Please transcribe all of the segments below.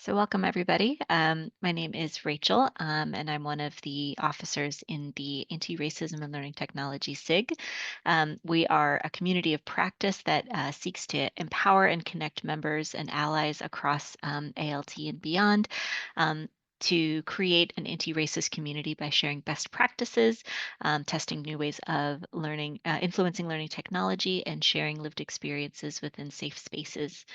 So welcome everybody. My name is Rachel, and I'm one of the officers in the Anti-Racism and Learning Technology SIG. We are a community of practice that seeks to empower and connect members and allies across ALT and beyond. To create an anti-racist community by sharing best practices, testing new ways of learning, influencing learning technology, and sharing lived experiences within safe spaces.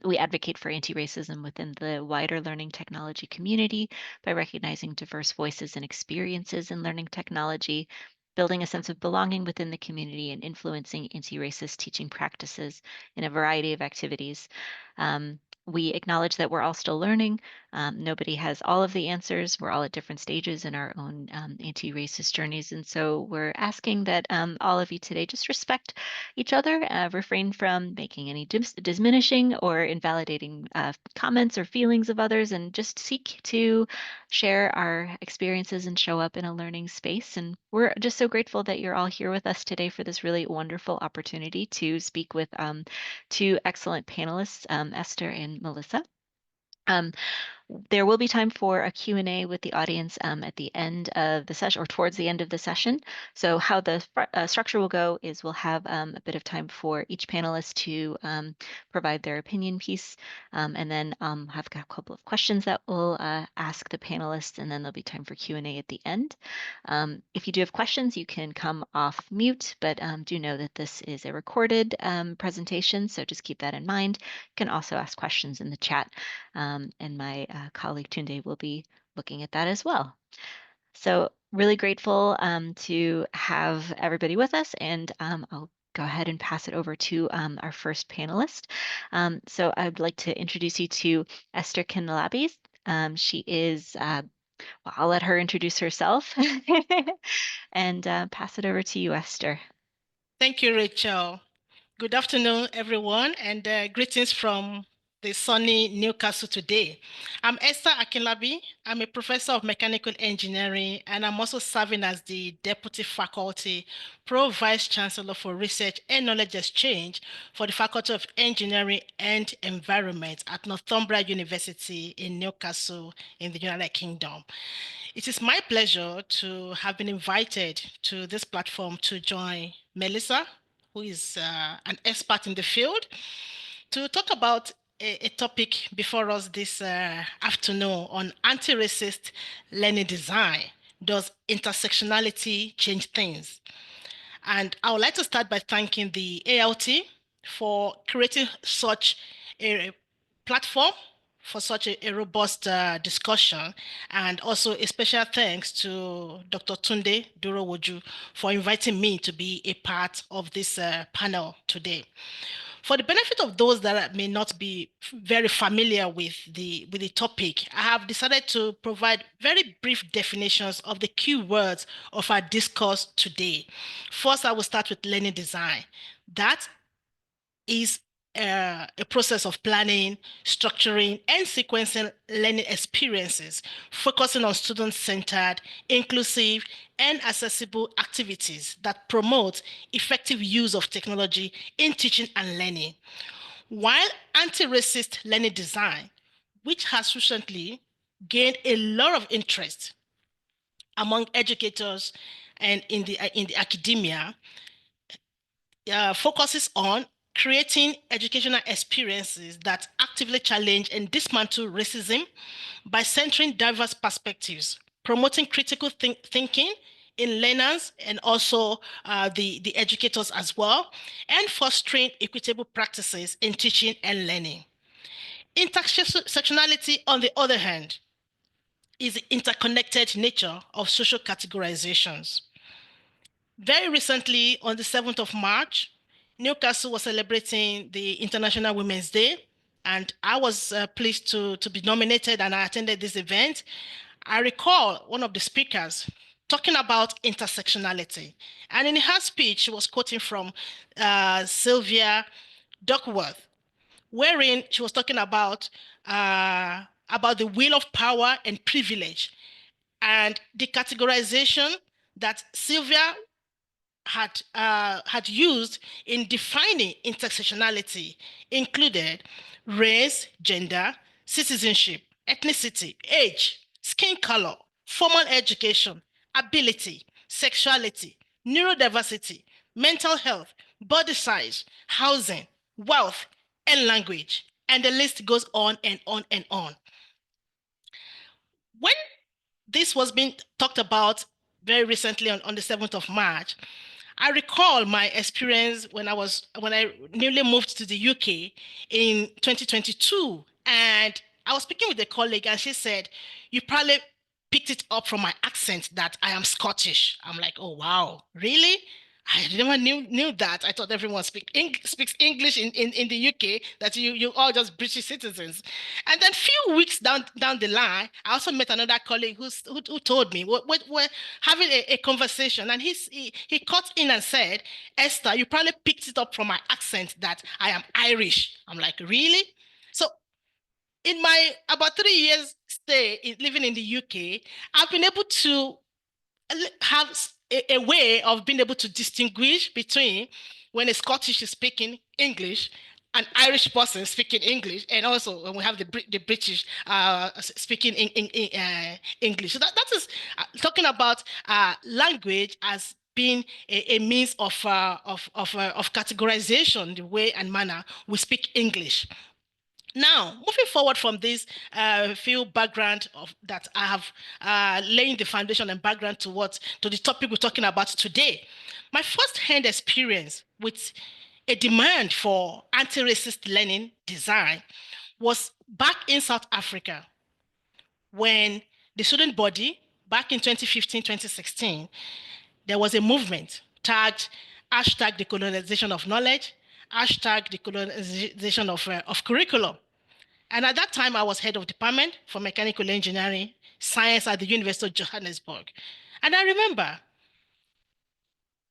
We advocate for anti-racism within the wider learning technology community by recognizing diverse voices and experiences in learning technology, building a sense of belonging within the community, and influencing anti-racist teaching practices in a variety of activities. We acknowledge that we're all still learning. Nobody has all of the answers. We're all at different stages in our own anti-racist journeys. And so we're asking that all of you today just respect each other, refrain from making any diminishing or invalidating comments or feelings of others, and just seek to share our experiences and show up in a learning space. And we're just so grateful that you're all here with us today for this really wonderful opportunity to speak with two excellent panelists, Esther and Melissa. There will be time for a Q&A with the audience at the end of the session or towards the end of the session. So how the structure will go is we'll have a bit of time for each panelist to provide their opinion piece, and then have a couple of questions that we'll ask the panelists, and then there'll be time for Q&A at the end. If you do have questions, you can come off mute, but do know that this is a recorded presentation, so just keep that in mind. You can also ask questions in the chat, and my colleague Tunde will be looking at that as well. So really grateful to have everybody with us, and I'll go ahead and pass it over to our first panelist. So I'd like to introduce you to Esther Akinlabi. She is, well, I'll let her introduce herself and pass it over to you, Esther. Thank you, Rachel. Good afternoon, everyone, and greetings from the sunny Newcastle today. I'm Esther Akinlabi. I'm a professor of mechanical engineering, and I'm also serving as the deputy faculty pro-vice chancellor for research and knowledge exchange for the Faculty of Engineering and Environment at Northumbria University in Newcastle in the United Kingdom. It is my pleasure to have been invited to this platform to join Melissa, who is an expert in the field, to talk about a topic before us this afternoon on anti-racist learning design. Does intersectionality change things? And I would like to start by thanking the ARLT for creating such a platform for such a robust discussion, and also a special thanks to Dr. Tunde Durowoju for inviting me to be a part of this panel today. For the benefit of those that may not be very familiar with the topic, I have decided to provide very brief definitions of the key words of our discourse today. First, I will start with learning design. That is a process of planning, structuring, and sequencing learning experiences, focusing on student-centered, inclusive, and accessible activities that promote effective use of technology in teaching and learning. While anti-racist learning design, which has recently gained a lot of interest among educators and in the academia, focuses on creating educational experiences that actively challenge and dismantle racism by centering diverse perspectives, promoting critical thinking in learners and also the educators as well, and fostering equitable practices in teaching and learning. Intersectionality, on the other hand, is the interconnected nature of social categorizations. Very recently, on the 7th of March, Newcastle was celebrating the International Women's Day, and I was pleased to be nominated, and I attended this event. I recall one of the speakers talking about intersectionality, and in her speech, she was quoting from Sylvia Duckworth, wherein she was talking about the wheel of power and privilege, and the categorization that Sylvia had used in defining intersectionality included race, gender, citizenship, ethnicity, age, skin color, formal education, ability, sexuality, neurodiversity, mental health, body size, housing, wealth, and language. And the list goes on and on and on. When this was being talked about very recently on the 7th of March, I recall my experience when I newly moved to the UK in 2022, and I was speaking with a colleague, and she said, "You probably picked it up from my accent that I am Scottish." I'm like, "Oh wow, really?" I never knew that. I thought everyone speaks English in the UK, that you all just British citizens. And then few weeks down the line, I also met another colleague who told me we're having a conversation, and he cut in and said, "Esther, you probably picked it up from my accent that I am Irish." I'm like, "Really?" So in my about 3 years living in the UK, I've been able to have a way of being able to distinguish between when a Scottish is speaking English, an Irish person speaking English, and also when we have the British speaking English. So that is talking about language as being a means of categorization, the way and manner we speak English. Now, moving forward from this few background of that I have laying the foundation and background to the topic we're talking about today. My first-hand experience with a demand for anti-racist learning design was back in South Africa when the student body, back in 2015, 2016, there was a movement tagged hashtag decolonization of knowledge, hashtag decolonization of curriculum. And at that time, I was head of department for mechanical engineering science at the University of Johannesburg. And I remember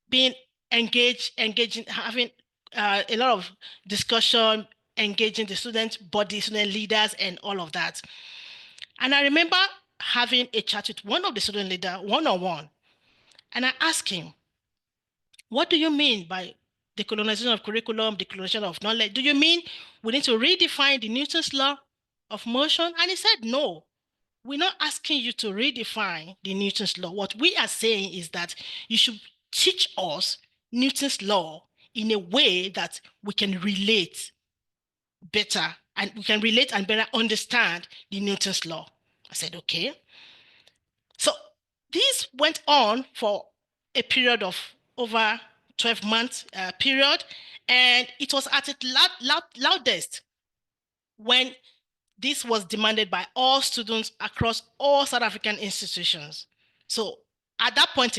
being engaging, having a lot of discussion, engaging the student body, student leaders, and all of that. And I remember having a chat with one of the student leaders one-on-one. And I asked him, "What do you mean by decolonization of curriculum, decolonization of knowledge? Do you mean we need to redefine the Newton's law of motion?" And he said, "No, we're not asking you to redefine the Newton's law. What we are saying is that you should teach us Newton's law in a way that we can relate better, and we can relate and better understand the Newton's law." I said, "Okay." So this went on for a period of over 12 months period, and it was at its loudest when this was demanded by all students across all South African institutions. So at that point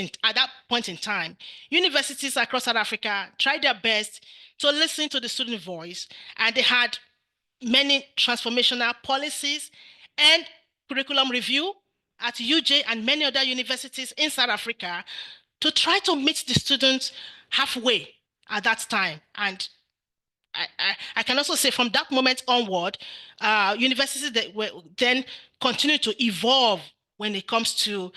in time, universities across South Africa tried their best to listen to the student voice, and they had many transformational policies and curriculum review at UJ and many other universities in South Africa to try to meet the students halfway at that time. And I can also say from that moment onward, universities that were then continue to evolve when it comes to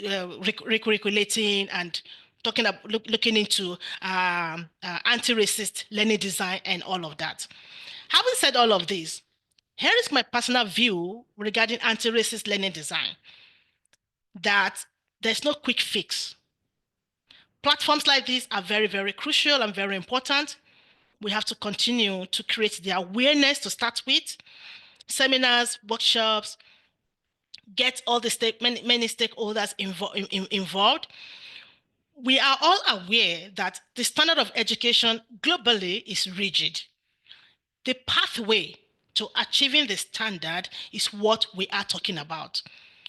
recurriculating and looking into anti-racist learning design and all of that. Having said all of this, here is my personal view regarding anti-racist learning design, that there's no quick fix. Platforms like these are very, very crucial and very important. We have to continue to create the awareness to start with, seminars, workshops, get all the many stakeholders involved. We are all aware that the standard of education globally is rigid. The pathway to achieving the standard is what we are talking about.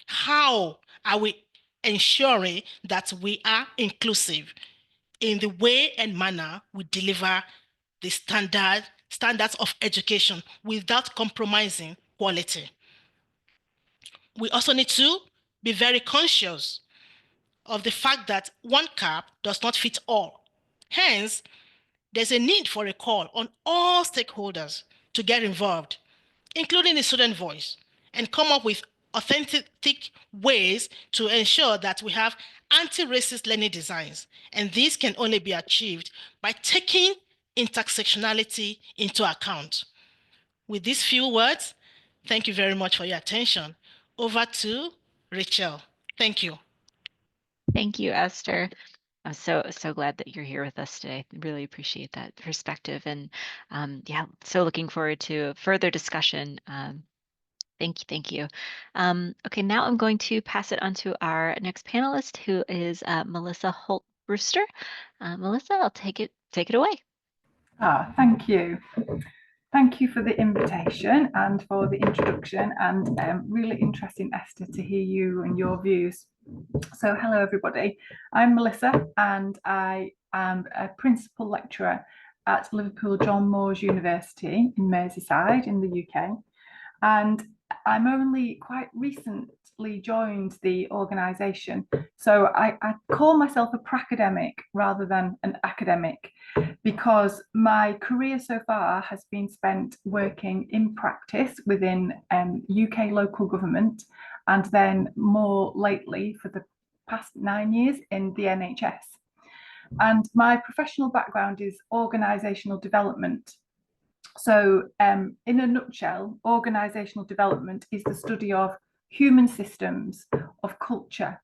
How are we ensuring that we are inclusive in the way and manner we deliver the standards of education without compromising quality? We also need to be very conscious of the fact that one cap does not fit all. Hence, there's a need for a call on all stakeholders to get involved, including the student voice, and come up with authentic ways to ensure that we have anti-racist learning designs. And this can only be achieved by taking intersectionality into account. With these few words, thank you very much for your attention. Over to Rachel. Thank you. Thank you, Esther. I'm so glad that you're here with us today. Really appreciate that perspective, and yeah, so looking forward to further discussion. Thank you. Okay, now I'm going to pass it on to our next panelist, who is Melissa Holt-Brewster. Melissa, I'll take it away. Thank you. Thank you for the invitation and for the introduction, and really interesting, Esther, to hear you and your views. So hello, everybody. I'm Melissa, and I am a principal lecturer at Liverpool John Moores University in Merseyside in the UK. And I'm only quite recently joined the organisation. So I call myself a pracademic rather than an academic, because my career so far has been spent working in practice within UK local government, and then more lately for the past 9 years in the NHS. And my professional background is organisational development. So in a nutshell, organisational development is the study of human systems, of culture,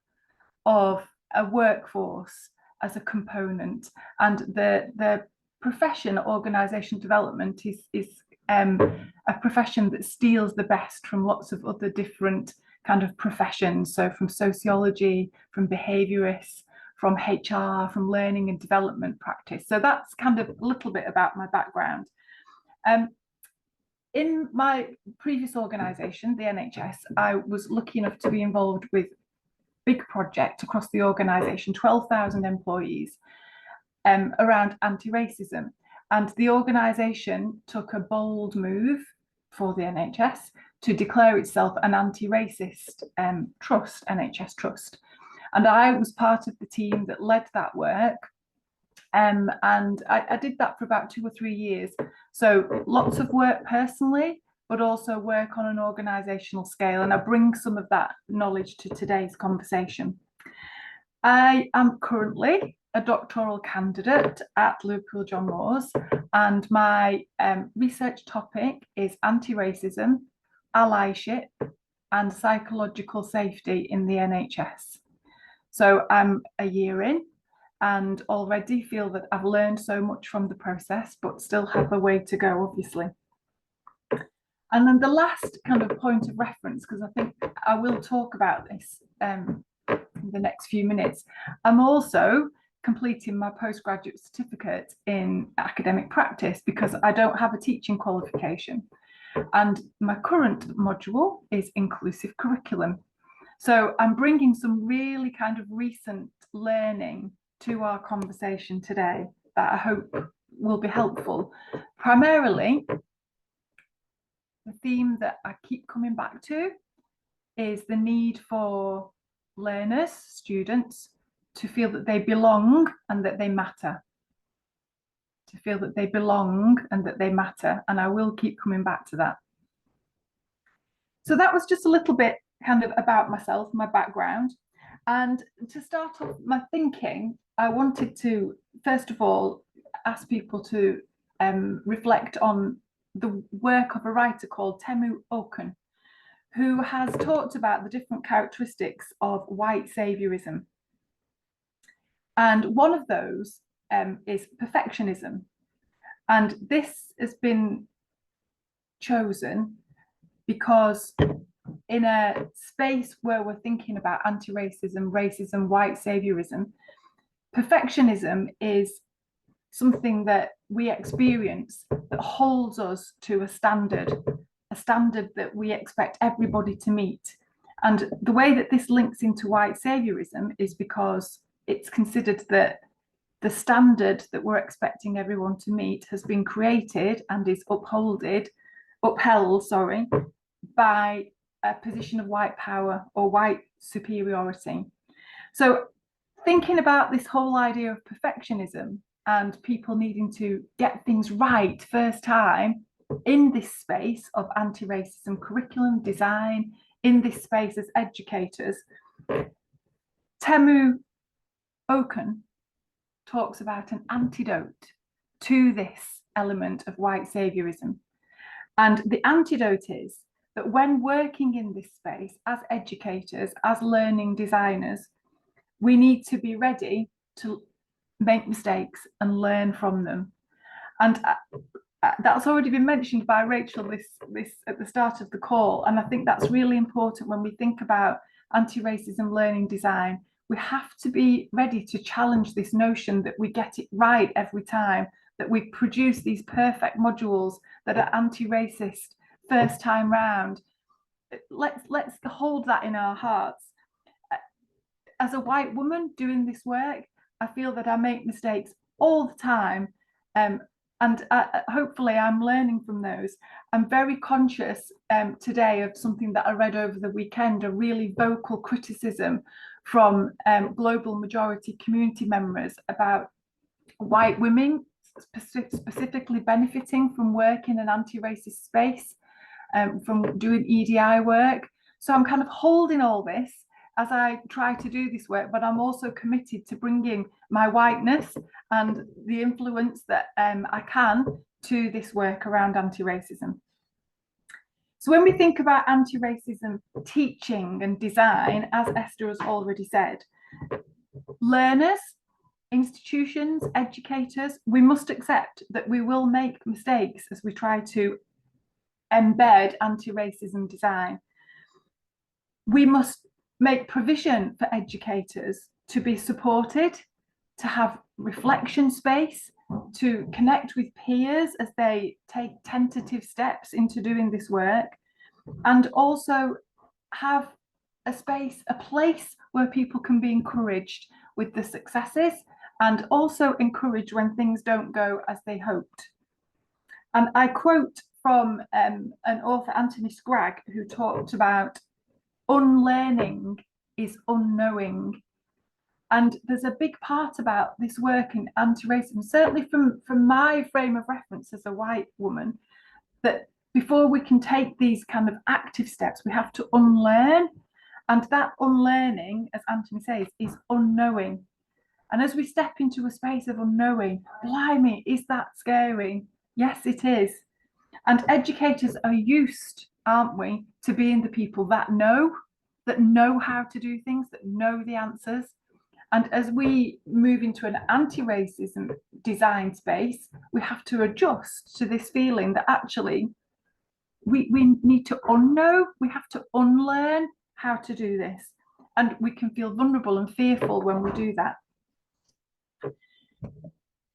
of a workforce as a component. And the profession organisational development is a profession that steals the best from lots of other different kind of professions. So from sociology, from behaviourists, from HR, from learning and development practice. So that's kind of a little bit about my background. In my previous organisation, the NHS, I was lucky enough to be involved with a big project across the organisation, 12,000 employees, around anti-racism. And the organisation took a bold move for the NHS to declare itself an anti-racist trust, NHS trust. And I was part of the team that led that work. And I did that for about 2 or 3 years. So lots of work personally, but also work on an organisational scale. And I bring some of that knowledge to today's conversation. I am currently a doctoral candidate at Liverpool John Moores, and my research topic is anti-racism, allyship, and psychological safety in the NHS. So I'm a year in, and already feel that I've learned so much from the process, but still have a way to go, obviously. And then the last kind of point of reference, because I think I will talk about this in the next few minutes, I'm also completing my postgraduate certificate in academic practice because I don't have a teaching qualification. And my current module is inclusive curriculum. So I'm bringing some really kind of recent learning to our conversation today that I hope will be helpful. Primarily, the theme that I keep coming back to is the need for learners, students, to feel that they belong and that they matter. To feel that they belong and that they matter. And I will keep coming back to that. So that was just a little bit kind of about myself, my background. And to start off my thinking, I wanted to, first of all, ask people to reflect on the work of a writer called Temu Okun, who has talked about the different characteristics of white saviorism. And one of those is perfectionism. And this has been chosen because in a space where we're thinking about anti-racism, racism, white saviorism, perfectionism is something that we experience that holds us to a standard that we expect everybody to meet. And the way that this links into white saviorism is because it's considered that the standard that we're expecting everyone to meet has been created and is upheld by a position of white power or white superiority. So thinking about this whole idea of perfectionism and people needing to get things right first time in this space of anti-racism curriculum design, in this space as educators, Temu Okun talks about an antidote to this element of white saviorism. And the antidote is that when working in this space as educators, as learning designers, we need to be ready to make mistakes and learn from them. And that's already been mentioned by Rachel this at the start of the call. And I think that's really important when we think about anti-racism learning design. We have to be ready to challenge this notion that we get it right every time, that we produce these perfect modules that are anti-racist first time round. Let's hold that in our hearts. As a white woman doing this work, I feel that I make mistakes all the time. And hopefully I'm learning from those. I'm very conscious today of something that I read over the weekend, a really vocal criticism from global majority community members about white women specifically benefiting from work in an anti-racist space, from doing EDI work. So I'm kind of holding all this as I try to do this work, but I'm also committed to bringing my whiteness and the influence that I can to this work around anti-racism. So when we think about anti-racism teaching and design, as Esther has already said, learners, institutions, educators, we must accept that we will make mistakes as we try to embed anti-racism design. We must make provision for educators to be supported, to have reflection space, to connect with peers as they take tentative steps into doing this work, and also have a space, a place where people can be encouraged with the successes and also encouraged when things don't go as they hoped. And I quote from an author, Anthony Scragg, who talked about unlearning is unknowing. And there's a big part about this work in anti-racism, certainly from my frame of reference as a white woman, that before we can take these kind of active steps, we have to unlearn. And that unlearning, as Anthony says, is unknowing. And as we step into a space of unknowing, blimey, is that scary? Yes, it is. And educators are used, aren't we, to being the people that know how to do things, that know the answers. And as we move into an anti-racism design space, we have to adjust to this feeling that actually we need to unknow, we have to unlearn how to do this. And we can feel vulnerable and fearful when we do that.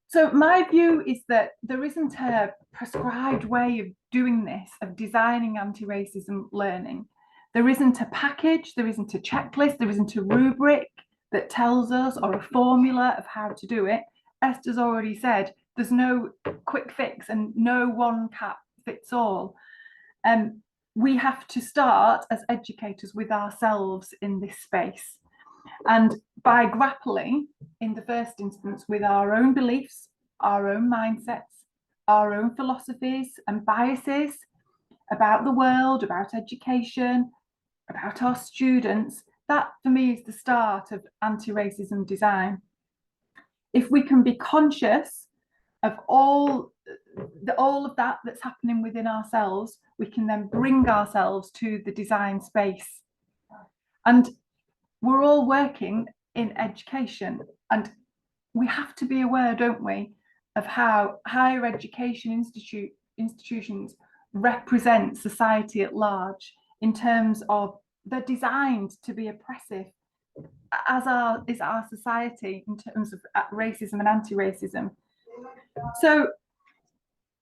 So my view is that there isn't a prescribed way of doing this, of designing anti-racism learning. There isn't a package, there isn't a checklist, there isn't a rubric that tells us, or a formula of how to do it. Esther's already said there's no quick fix and no one cap fits all. We have to start as educators with ourselves in this space. And by grappling in the first instance with our own beliefs, our own mindsets, our own philosophies and biases about the world, about education, about our students, that for me is the start of anti-racism design. If we can be conscious of all of that that's happening within ourselves, we can then bring ourselves to the design space. And we're all working in education, and we have to be aware, don't we, of how higher education institutions represent society at large in terms of they're designed to be oppressive, as is our society in terms of racism and anti-racism. So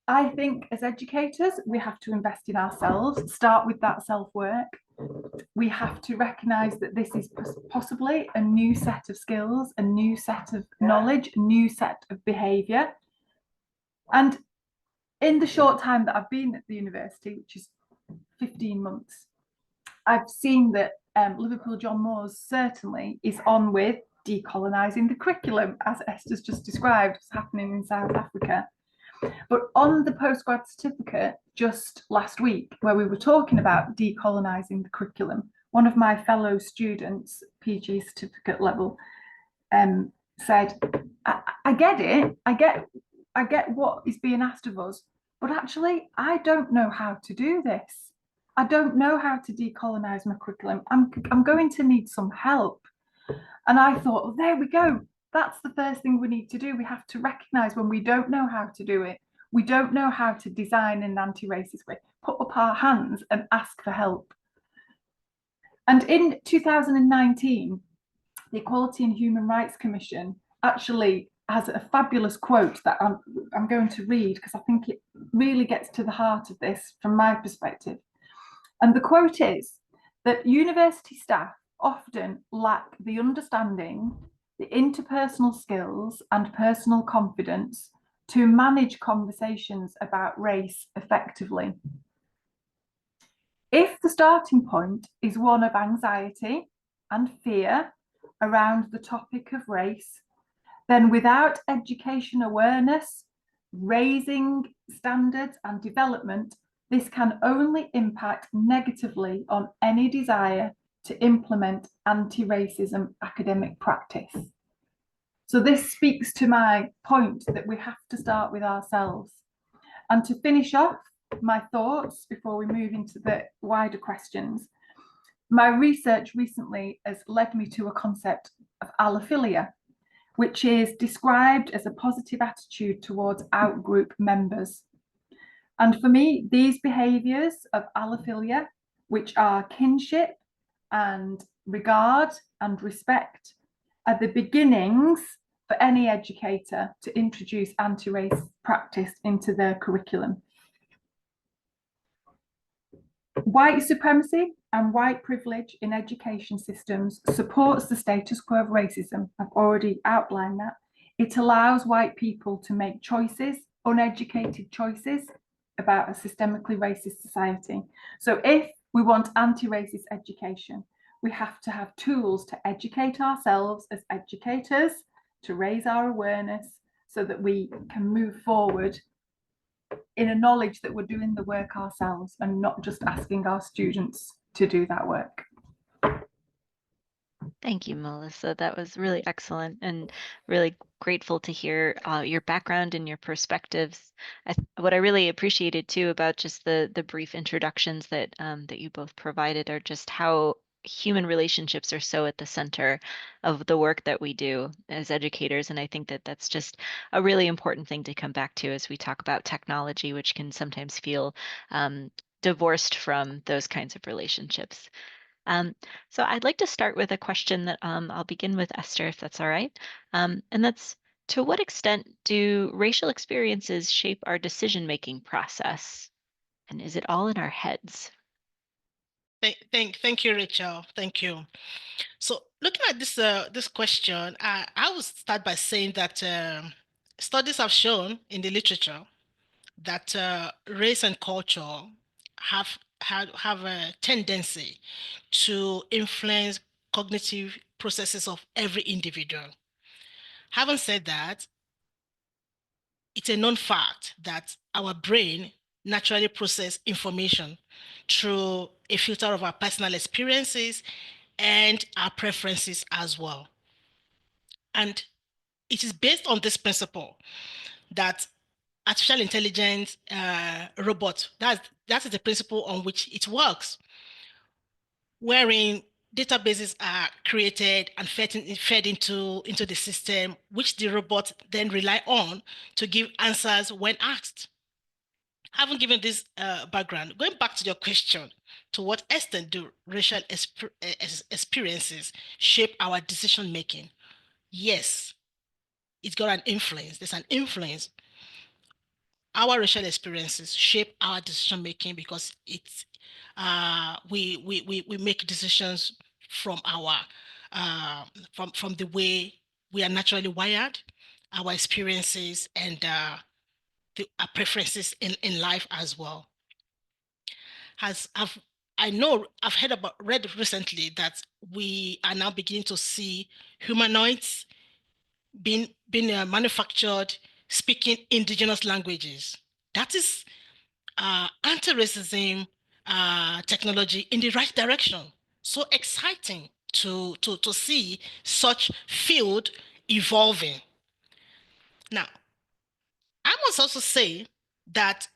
I think as educators, we have to invest in ourselves, start with that self-work. We have to recognise that this is possibly a new set of skills, a new set of knowledge, a new set of behaviour. And in the short time that I've been at the university, which is 15 months, I've seen that Liverpool John Moores certainly is on with decolonising the curriculum, as Esther's just described, what's happening in South Africa. But on the postgrad certificate just last week, where we were talking about decolonising the curriculum, one of my fellow students, PG certificate level, said, I get it, I get what is being asked of us, but actually, I don't know how to do this. I don't know how to decolonize my curriculum. I'm going to need some help. And I thought, well, there we go. That's the first thing we need to do. We have to recognize when we don't know how to do it. We don't know how to design in an anti-racist way. Put up our hands and ask for help. And in 2019, the Equality and Human Rights Commission actually has a fabulous quote that I'm going to read because I think it really gets to the heart of this from my perspective. And the quote is that university staff often lack the understanding, the interpersonal skills and personal confidence to manage conversations about race effectively. If the starting point is one of anxiety and fear around the topic of race, then without education awareness, raising standards and development, this can only impact negatively on any desire to implement anti-racism academic practice. So this speaks to my point that we have to start with ourselves. And to finish off my thoughts before we move into the wider questions, my research recently has led me to a concept of allophilia, which is described as a positive attitude towards outgroup members. And for me, these behaviours of allophilia, which are kinship and regard and respect, are the beginnings for any educator to introduce anti-race practice into their curriculum. White supremacy and white privilege in education systems supports the status quo of racism. I've already outlined that. It allows white people to make choices, uneducated choices, about a systemically racist society. So if we want anti-racist education, we have to have tools to educate ourselves as educators, to raise our awareness so that we can move forward in a knowledge that we're doing the work ourselves and not just asking our students to do that work. Thank you, Melissa. That was really excellent and really grateful to hear your background and your perspectives. What I really appreciated too about just the brief introductions that that you both provided are just how human relationships are so at the center of the work that we do as educators. And I think that that's just a really important thing to come back to as we talk about technology, which can sometimes feel divorced from those kinds of relationships. So I'd like to start with a question that I'll begin with Esther, if that's all right. And that's, to what extent do racial experiences shape our decision-making process? And is it all in our heads? Thank you, Rachel. Thank you. So looking at this question, I would start by saying that studies have shown in the literature that race and culture have a tendency to influence cognitive processes of every individual. Having said that, it's a known fact that our brain naturally processes information through a filter of our personal experiences and our preferences as well. And it is based on this principle that artificial intelligence robot, that is the principle on which it works, wherein databases are created and fed into the system, which the robot then rely on to give answers when asked. Having given this background, going back to your question, to what extent do racial experiences shape our decision making? Yes, it's got an influence. There's an influence. Our racial experiences shape our decision making because it's we make decisions from our from the way we are naturally wired, our experiences, and our preferences in life as well. I've read recently that we are now beginning to see humanoids being manufactured speaking indigenous languages. That is anti-racism technology in the right direction. So exciting to see such field evolving. Now, I must also say that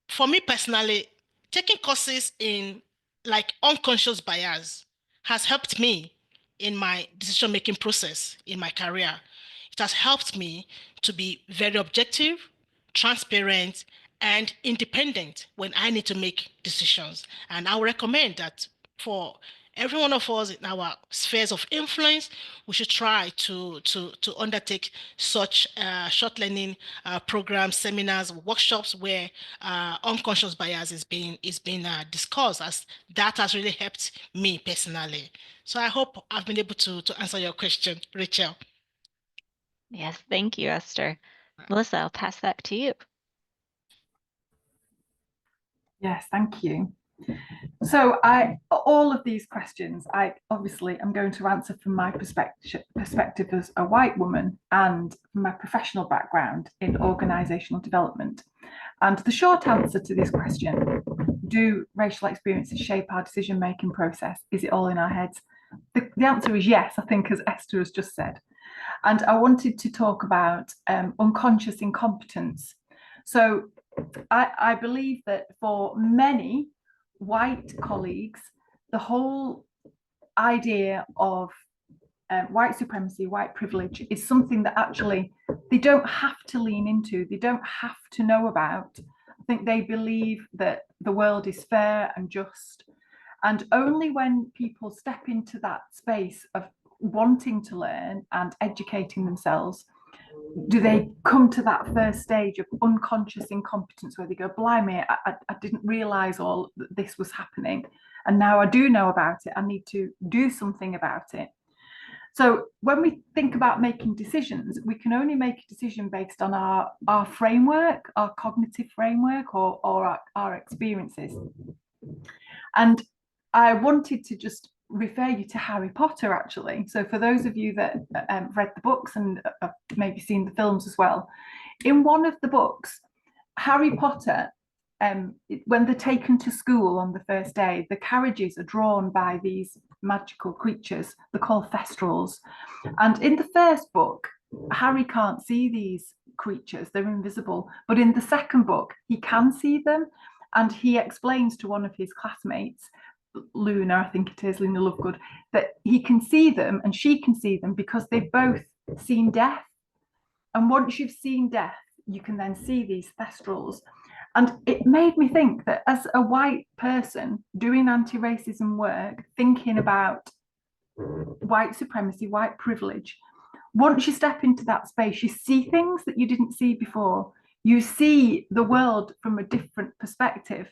for me personally, taking courses in like unconscious bias has helped me in my decision-making process in my career. It has helped me to be very objective, transparent, and independent when I need to make decisions. And I would recommend that for every one of us in our spheres of influence, we should try to undertake such short learning programs, seminars, workshops where unconscious bias is being discussed, as that has really helped me personally. So I hope I've been able to answer your question, Rachel. Yes, thank you, Esther. Melissa, I'll pass that to you. Yes, thank you. So all of these questions, I obviously am going to answer from my perspective as a white woman and my professional background in organisational development. And the short answer to this question, do racial experiences shape our decision-making process? Is it all in our heads? The answer is yes, I think, as Esther has just said. And I wanted to talk about unconscious incompetence. So I believe that for many white colleagues, the whole idea of white supremacy, white privilege is something that actually they don't have to lean into, they don't have to know about. I think they believe that the world is fair and just. And only when people step into that space of wanting to learn and educating themselves do they come to that first stage of unconscious incompetence where they go, blimey, I didn't realize all this was happening. And now I do know about it. I need to do something about it. So when we think about making decisions, we can only make a decision based on our framework, our cognitive framework, or our experiences. And I wanted to just refer you to Harry Potter, actually. So for those of you that read the books and maybe seen the films as well, in one of the books, Harry Potter, when they're taken to school on the first day, the carriages are drawn by these magical creatures. They're called Thestrals. And in the first book, Harry can't see these creatures, they're invisible. But in the second book, he can see them. And he explains to one of his classmates, Luna, I think it is, Luna Lovegood, that he can see them and she can see them because they've both seen death. And once you've seen death, you can then see these Thestrals. And it made me think that as a white person doing anti-racism work, thinking about white supremacy, white privilege, once you step into that space, you see things that you didn't see before. You see the world from a different perspective.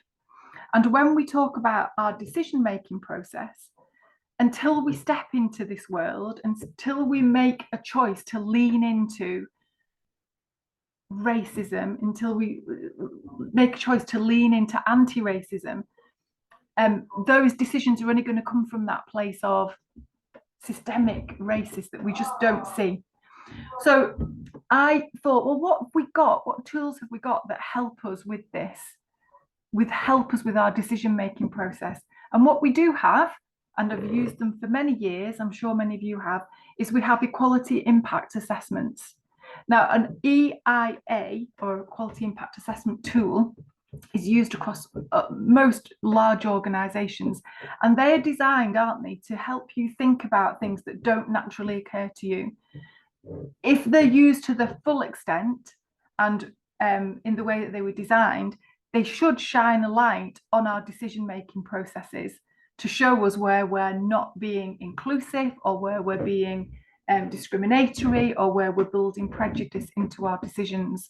And when we talk about our decision-making process, until we step into this world, until we make a choice to lean into racism, until we make a choice to lean into anti-racism, those decisions are only going to come from that place of systemic racism that we just don't see. So I thought, well, what have we got? What tools have we got that help us with this, help us with our decision-making process? And what we do have, and I've used them for many years, I'm sure many of you have, is we have equality impact assessments. Now, an EIA, or Equality Impact Assessment tool, is used across most large organisations, and they are designed, aren't they, to help you think about things that don't naturally occur to you. If they're used to the full extent and in the way that they were designed, they should shine a light on our decision-making processes to show us where we're not being inclusive, or where we're being discriminatory, or where we're building prejudice into our decisions.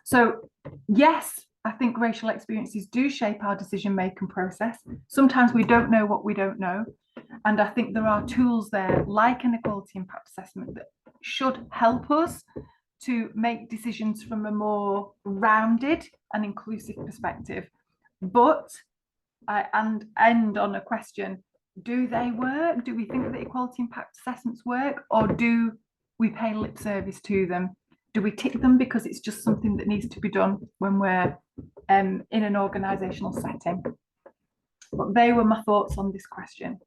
So yes, I think racial experiences do shape our decision-making process. Sometimes we don't know what we don't know. And I think there are tools there, like an equality impact assessment, that should help us to make decisions from a more rounded and inclusive perspective. But I end on a question: do they work? Do we think that equality impact assessments work, or do we pay lip service to them? Do we tick them because it's just something that needs to be done when we're in an organisational setting? But they were my thoughts on this question.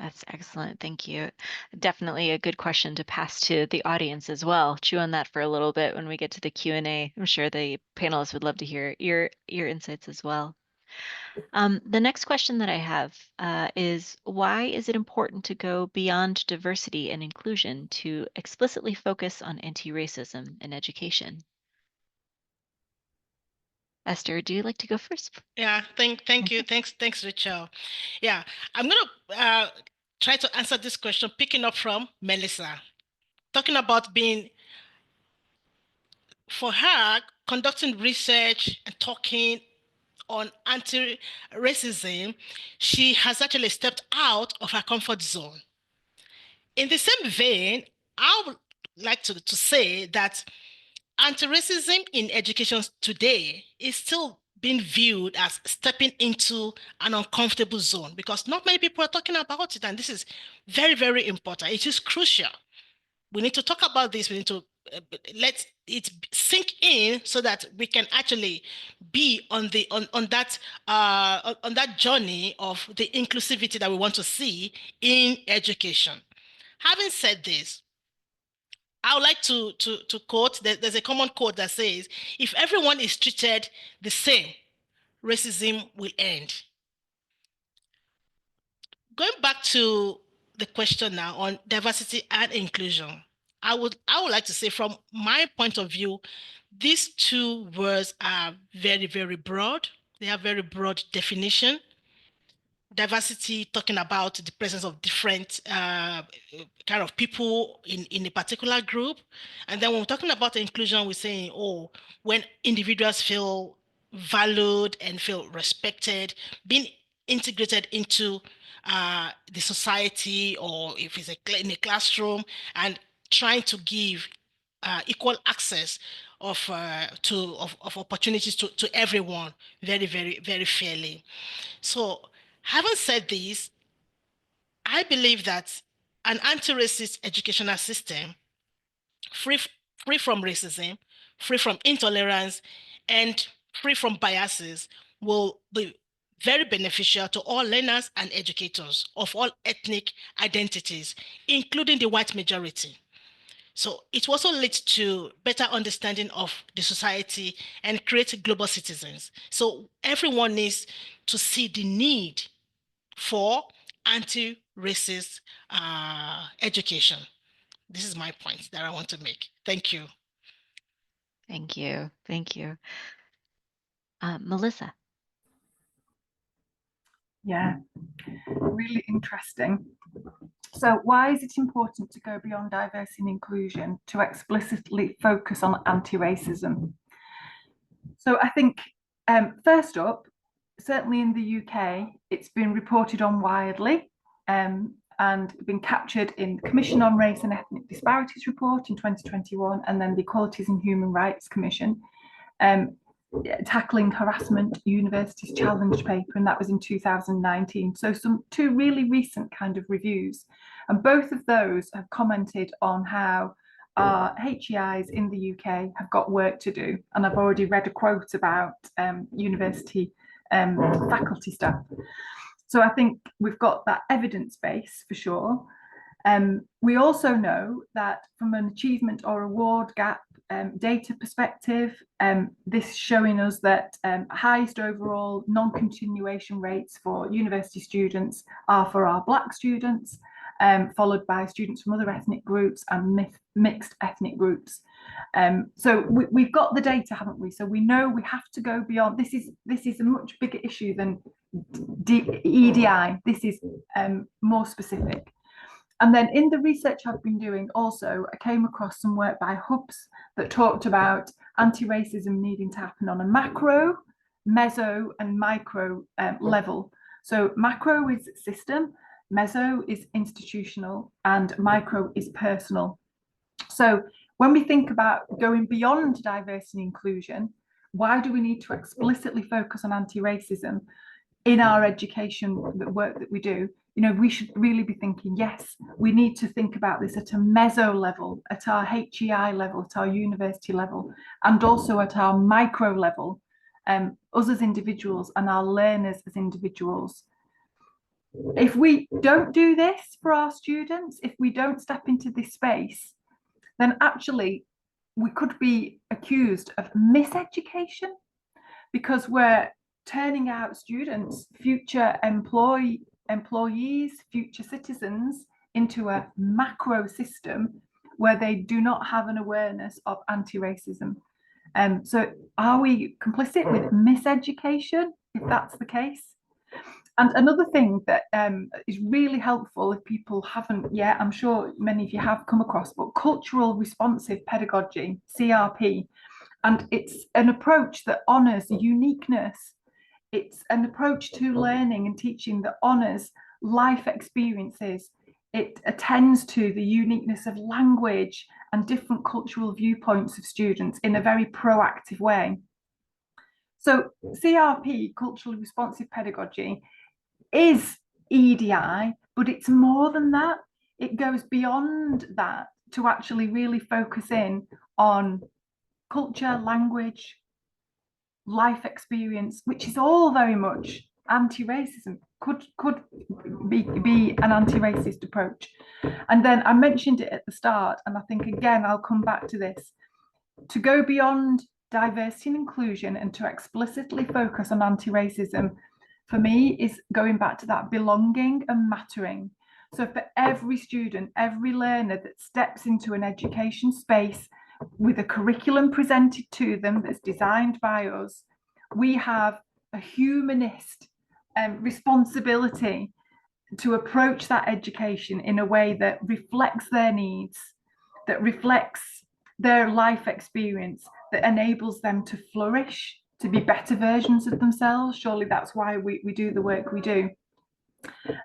That's excellent. Thank you. Definitely a good question to pass to the audience as well. Chew on that for a little bit when we get to the Q&A. I'm sure the panelists would love to hear your insights as well. The next question that I have is, why is it important to go beyond diversity and inclusion to explicitly focus on anti-racism in education? Esther, do you like to go first? Yeah, thank you. Thanks, Rachel. Yeah, I'm gonna try to answer this question, picking up from Melissa, talking about being, for her, conducting research and talking on anti-racism, she has actually stepped out of her comfort zone. In the same vein, I would like to say that anti-racism in education today is still being viewed as stepping into an uncomfortable zone because not many people are talking about it, and this is very, very important. It is crucial. We need to talk about this. We need to let it sink in so that we can actually be on that journey of the inclusivity that we want to see in education. Having said this, I would like to quote, there's a common quote that says, if everyone is treated the same, racism will end. Going back to the question now on diversity and inclusion, I would like to say, from my point of view, these two words are very, very broad. They have very broad definition. Diversity, talking about the presence of different kind of people in a particular group. And then when we're talking about inclusion, we're saying, oh, when individuals feel valued and feel respected, being integrated into the society, or if it's in a classroom, and trying to give equal access of opportunities to everyone very, very, very fairly. So, having said this, I believe that an anti-racist educational system, free from racism, free from intolerance, and free from biases, will be very beneficial to all learners and educators of all ethnic identities, including the white majority. So it also leads to better understanding of the society and create global citizens. So everyone needs to see the need for anti-racist education. This is my point that I want to make. Thank you. Thank you. Thank you. Melissa. Yeah, really interesting. So why is it important to go beyond diversity and inclusion to explicitly focus on anti-racism? So I think, first up, certainly in the UK, it's been reported on widely and been captured in the Commission on Race and Ethnic Disparities report in 2021, and then the Equalities and Human Rights Commission, tackling harassment, universities challenged paper, and that was in 2019. So two really recent kind of reviews, and both of those have commented on how our HEIs in the UK have got work to do. And I've already read a quote about university faculty staff. So I think we've got that evidence base for sure. We also know that from an achievement or award gap data perspective, this showing us that highest overall non-continuation rates for university students are for our Black students, followed by students from other ethnic groups and mixed ethnic groups. So we've got the data, haven't we? So we know we have to go beyond. This is a much bigger issue than EDI. This is more specific. And then in the research I've been doing also, I came across some work by Hubs that talked about anti-racism needing to happen on a macro, meso and micro level. So macro is system, meso is institutional, and micro is personal. So when we think about going beyond diversity and inclusion, why do we need to explicitly focus on anti-racism in our education, the work that we do? You know, we should really be thinking, yes, we need to think about this at a meso level, at our HEI level, at our university level, and also at our micro level, us as individuals and our learners as individuals. If we don't do this for our students, if we don't step into this space, then actually we could be accused of miseducation, because we're turning out students, future employees, future citizens, into a macro system where they do not have an awareness of anti-racism. So are we complicit with miseducation, if that's the case? And another thing that is really helpful, if people haven't yet, I'm sure many of you have come across, but cultural responsive pedagogy, CRP. And it's an approach that honours uniqueness. It's an approach to learning and teaching that honours life experiences. It attends to the uniqueness of language and different cultural viewpoints of students in a very proactive way. So CRP, culturally responsive pedagogy, is EDI, but it's more than that. It goes beyond that to actually really focus in on culture, language, life experience, which is all very much anti-racism, could be an anti-racist approach. And then I mentioned it at the start, and I think again I'll come back to this, to go beyond diversity and inclusion and to explicitly focus on anti-racism, for me, is going back to that belonging and mattering. So for every student, every learner that steps into an education space with a curriculum presented to them that's designed by us, we have a humanist responsibility to approach that education in a way that reflects their needs, that reflects their life experience, that enables them to flourish, to be better versions of themselves. Surely that's why we do the work we do.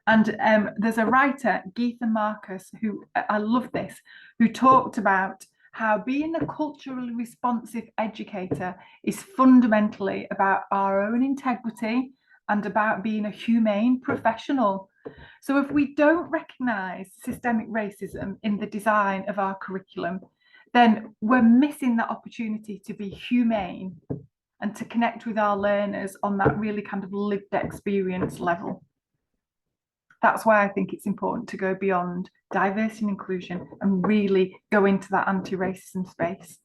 And there's a writer, Geetha Marcus, who, I love this, who talked about how being a culturally responsive educator is fundamentally about our own integrity and about being a humane professional. So if we don't recognise systemic racism in the design of our curriculum, then we're missing that opportunity to be humane and to connect with our learners on that really kind of lived experience level. That's why I think it's important to go beyond diversity and inclusion and really go into that anti-racism space.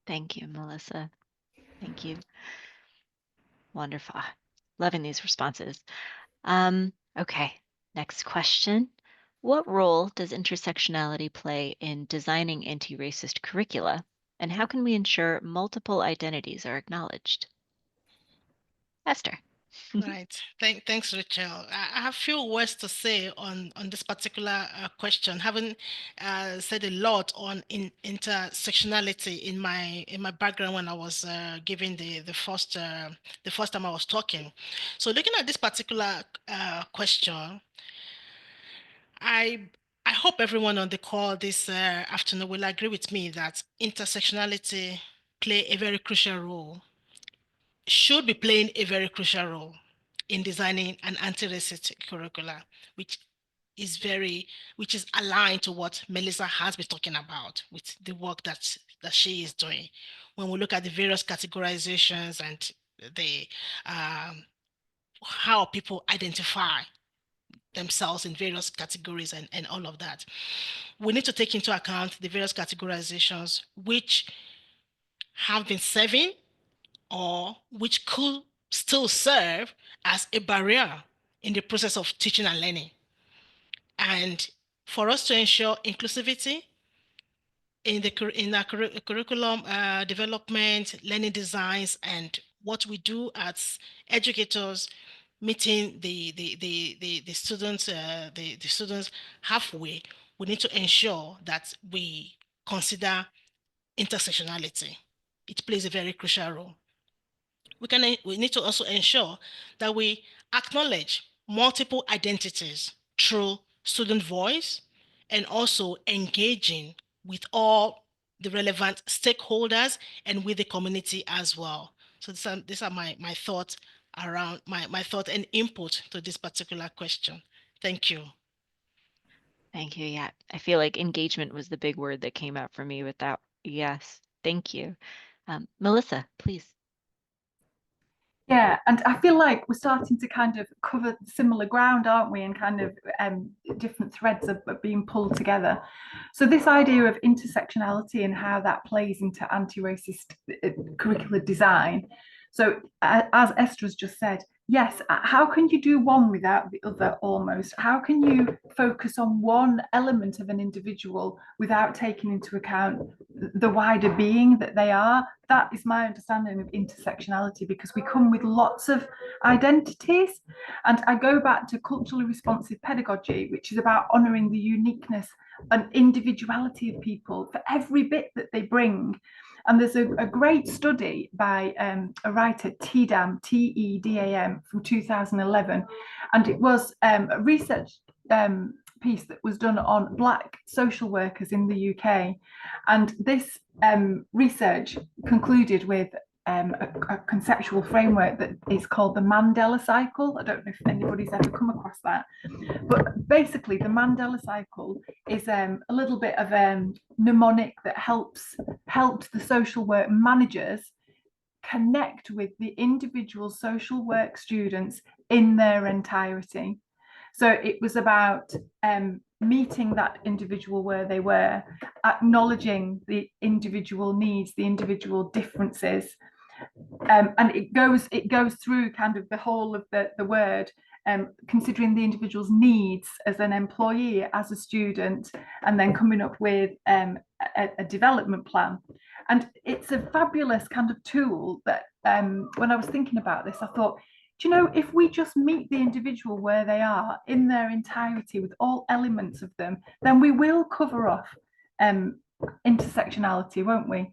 Thank you, Melissa. Thank you. Wonderful. Loving these responses. Okay, next question. What role does intersectionality play in designing anti-racist curricula, and how can we ensure multiple identities are acknowledged? Esther. Right. Thanks, Rachel. I have few words to say on this particular question. Having said a lot on intersectionality in my background when I was giving the first time I was talking. So looking at this particular question, I hope everyone on the call this afternoon will agree with me that intersectionality play a very crucial role, should be playing a very crucial role in designing an anti-racist curricula, which is aligned to what Melissa has been talking about with the work that she is doing. When we look at the various categorizations and the how people identify themselves in various categories and all of that, we need to take into account the various categorizations which have been serving or which could still serve as a barrier in the process of teaching and learning. And for us to ensure inclusivity in our curriculum development, learning designs, and what we do as educators, meeting the students the students halfway, we need to ensure that we consider intersectionality. It plays a very crucial role. We need to also ensure that we acknowledge multiple identities through student voice and also engaging with all the relevant stakeholders and with the community as well. So these are my thoughts around my thought and input to this particular question. Thank you. Thank you. Yeah, I feel like engagement was the big word that came out for me with that. Yes, thank you. Melissa, please. Yeah, and I feel like we're starting to kind of cover similar ground, aren't we? And kind of different threads are being pulled together. So this idea of intersectionality and how that plays into anti-racist curricular design. So as Esther has just said, yes, how can you do one without the other almost? How can you focus on one element of an individual without taking into account the wider being that they are? That is my understanding of intersectionality, because we come with lots of identities. And I go back to culturally responsive pedagogy, which is about honouring the uniqueness and individuality of people for every bit that they bring. And there's a great study by a writer, Tedam, Tedam, from 2011. And it was a research piece that was done on Black social workers in the UK. And this research concluded with a conceptual framework that is called the Mandela cycle. I don't know if anybody's ever come across that. But basically, the Mandela cycle is a little bit of a mnemonic that helps the social work managers connect with the individual social work students in their entirety. So it was about meeting that individual where they were, acknowledging the individual needs, the individual differences. And it goes through kind of the whole of the word, considering the individual's needs as an employee, as a student, and then coming up with a development plan. And it's a fabulous kind of tool that when I was thinking about this, I thought, do you know, if we just meet the individual where they are in their entirety with all elements of them, then we will cover off intersectionality, won't we?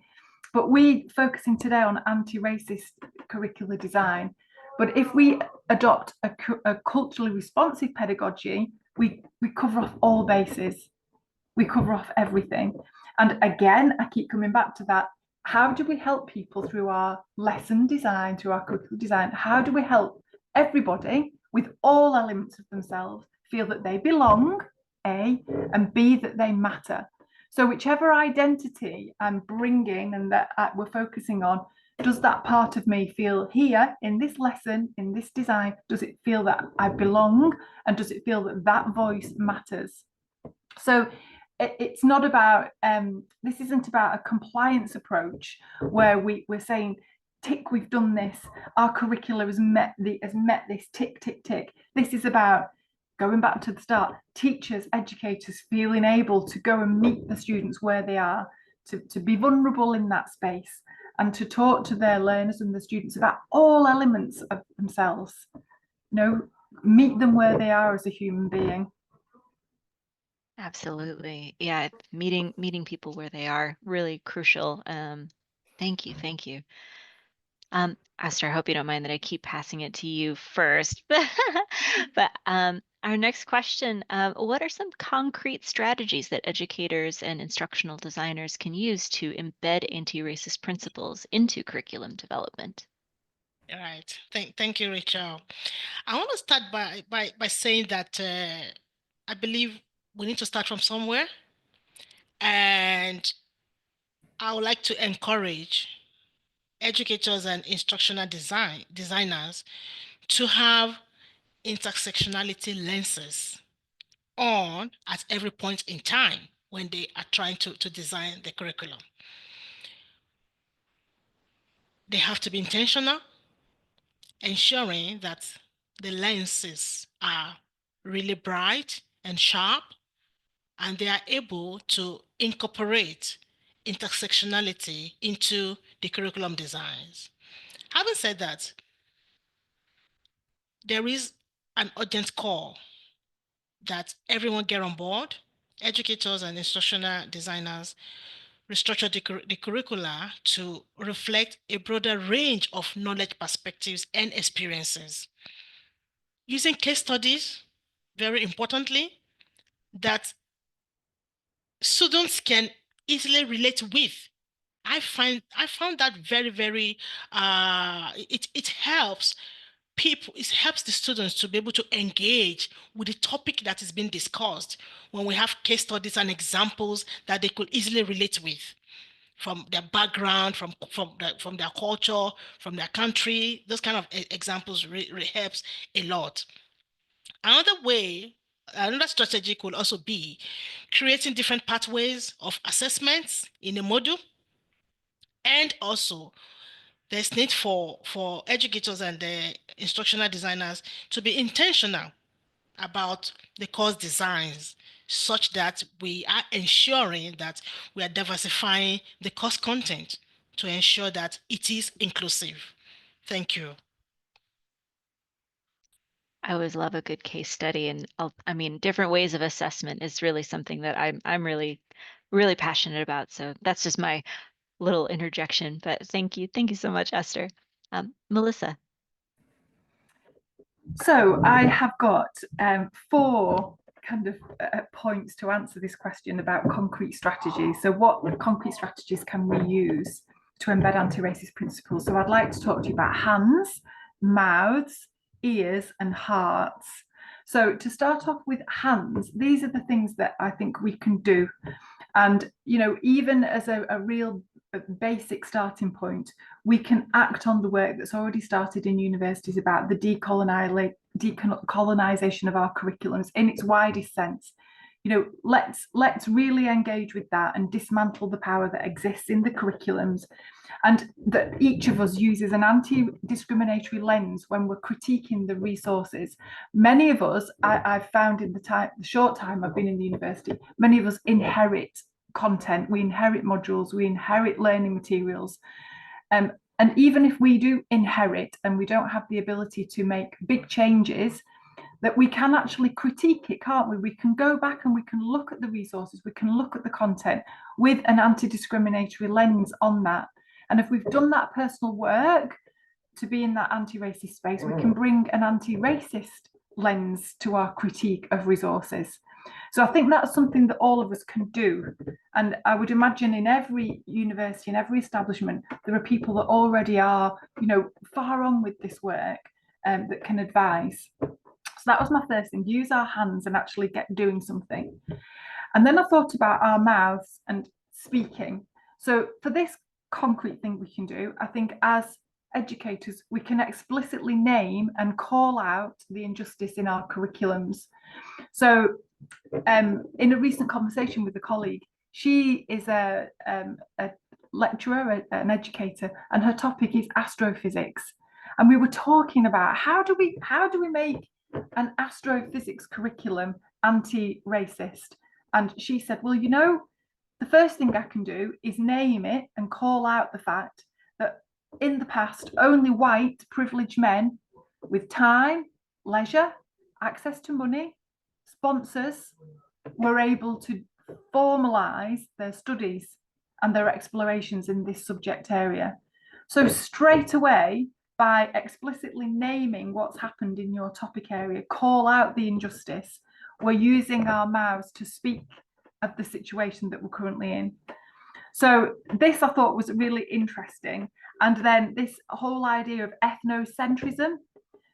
But we focusing today on anti-racist curricular design. But if we adopt a culturally responsive pedagogy, we cover off all bases. We cover off everything. And again, I keep coming back to that. How do we help people through our lesson design, through our curricular design? How do we help everybody with all elements of themselves feel that they belong, A, and B, that they matter? So whichever identity I'm bringing and that we're focusing on, does that part of me feel here in this lesson, in this design? Does it feel that I belong? And does it feel that that voice matters? So it's not about, this isn't about a compliance approach where we're saying, tick, we've done this, our curricula has met this, tick, tick, tick. This is about, going back to the start, teachers, educators feeling able to go and meet the students where they are, to be vulnerable in that space, and to talk to their learners and the students about all elements of themselves. You know, meet them where they are as a human being. Absolutely. Yeah, meeting people where they are, really crucial. Thank you. Esther, I hope you don't mind that I keep passing it to you first. But our next question, what are some concrete strategies that educators and instructional designers can use to embed anti-racist principles into curriculum development? All right. Thank you, Rachel. I want to start by saying that I believe we need to start from somewhere. And I would like to encourage educators and instructional designers to have intersectionality lenses on at every point in time when they are trying to design the curriculum. They have to be intentional, ensuring that the lenses are really bright and sharp, and they are able to incorporate intersectionality into the curriculum designs. Having said that, there is an urgent call that everyone get on board, educators and instructional designers, restructure the curricula to reflect a broader range of knowledge perspectives and experiences. Using case studies, very importantly, that students can easily relate with. I found that very, very, it helps people, it helps the students to be able to engage with the topic that is being discussed when we have case studies and examples that they could easily relate with. from their background, from their culture, from their country. Those kind of examples really helps a lot. Another strategy could also be creating different pathways of assessments in a module. And also, there's need for educators and the instructional designers to be intentional about the course designs, such that we are ensuring that we are diversifying the course content to ensure that it is inclusive. Thank you. I always love a good case study, and I mean, different ways of assessment is really something that I'm really passionate about. So that's just my little interjection. But thank you so much, Esther. Melissa. So I have got 4 kind of points to answer this question about concrete strategies. So what concrete strategies can we use to embed anti-racist principles? So I'd like to talk to you about hands, mouths, ears, and hearts. So to start off with hands, these are the things that I think we can do. And, you know, even as a real basic starting point, we can act on the work that's already started in universities about the decolonization of our curriculums in its widest sense. You know, let's really engage with that and dismantle the power that exists in the curriculums, and that each of us uses an anti-discriminatory lens when we're critiquing the resources. Many of us, I've found in the short time I've been in the university, many of us inherit content, we inherit modules, we inherit learning materials. And even if we do inherit and we don't have the ability to make big changes, that we can actually critique it, can't we? We can go back and we can look at the resources, we can look at the content with an anti-discriminatory lens on that. And if we've done that personal work to be in that anti-racist space, we can bring an anti-racist lens to our critique of resources. So I think that's something that all of us can do. And I would imagine in every university, in every establishment, there are people that already are, you know, far on with this work that can advise. So that was my first thing, use our hands and actually get doing something. And then I thought about our mouths and speaking. So for this concrete thing we can do, I think as educators, we can explicitly name and call out the injustice in our curriculums. So in a recent conversation with a colleague, she is a lecturer, an educator, and her topic is astrophysics. And we were talking about how do we make an astrophysics curriculum anti-racist? And she said, well, you know, the first thing I can do is name it and call out the fact that in the past, only white privileged men with time, leisure, access to money, sponsors were able to formalize their studies and their explorations in this subject area. So straight away, by explicitly naming what's happened in your topic area, call out the injustice, we're using our mouths to speak of the situation that we're currently in. So this I thought was really interesting. And then this whole idea of ethnocentrism.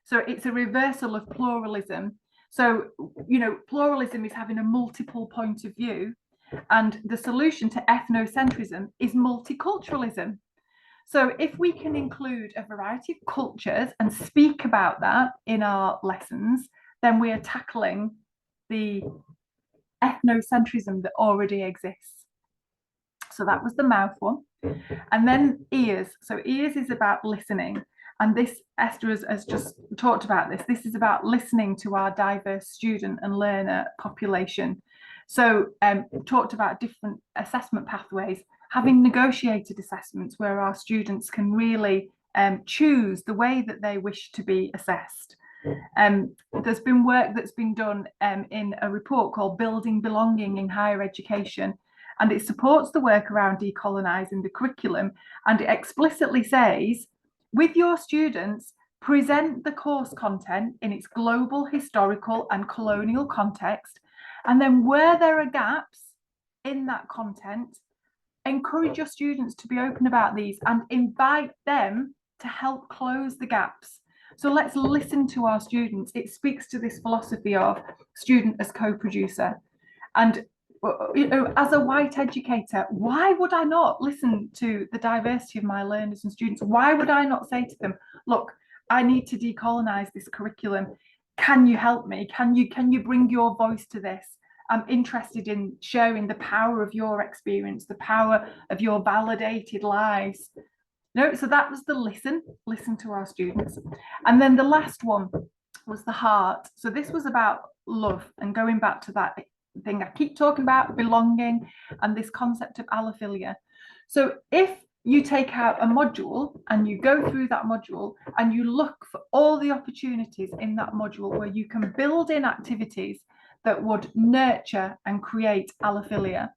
So it's a reversal of pluralism. So, you know, pluralism is having a multiple point of view, and the solution to ethnocentrism is multiculturalism. So if we can include a variety of cultures and speak about that in our lessons, then we are tackling the ethnocentrism that already exists. So that was the mouth one. And then ears. So ears is about listening. And this, Esther has just talked about this. This is about listening to our diverse student and learner population. So talked about different assessment pathways, having negotiated assessments where our students can really choose the way that they wish to be assessed. There's been work that's been done in a report called Building Belonging in Higher Education, and it supports the work around decolonising the curriculum, and it explicitly says, with your students, present the course content in its global, historical and colonial context, and then where there are gaps in that content, encourage your students to be open about these and invite them to help close the gaps. So let's listen to our students. It speaks to this philosophy of student as co-producer. And you know, as a white educator, why would I not listen to the diversity of my learners and students? Why would I not say to them, look, I need to decolonize this curriculum. Can you help me? Can you bring your voice to this? I'm interested in sharing the power of your experience, the power of your validated lives. No, so that was the listen to our students. And then the last one was the heart. So this was about love and going back to that thing I keep talking about, belonging, and this concept of allophilia. So if you take out a module and you go through that module and you look for all the opportunities in that module where you can build in activities that would nurture and create allophilia,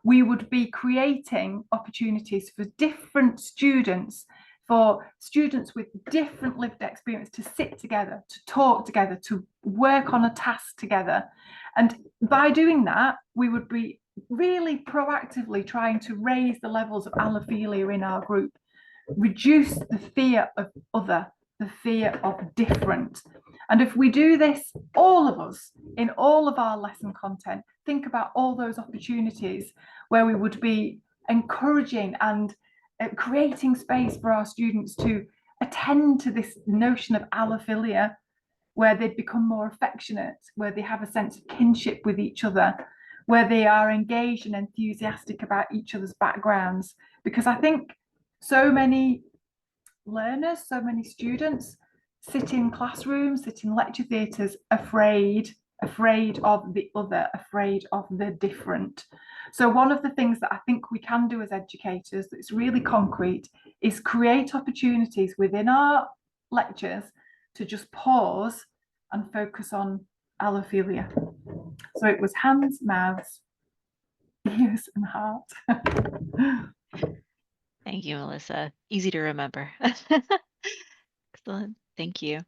we would be creating opportunities for different students, for students with different lived experience to sit together, to talk together, to work on a task together. And by doing that, we would be really proactively trying to raise the levels of allophilia in our group, reduce the fear of other, the fear of different. And if we do this, all of us, in all of our lesson content, think about all those opportunities where we would be encouraging and creating space for our students to attend to this notion of allophilia, where they become more affectionate, where they have a sense of kinship with each other, where they are engaged and enthusiastic about each other's backgrounds. Because I think so many learners, so many students sit in classrooms, sit in lecture theatres, afraid of the other, afraid of the different. So one of the things that I think we can do as educators that's really concrete is create opportunities within our lectures to just pause and focus on allophilia. So it was hands, mouths, ears, and heart. Thank you, Melissa. Easy to remember. Excellent. Thank you.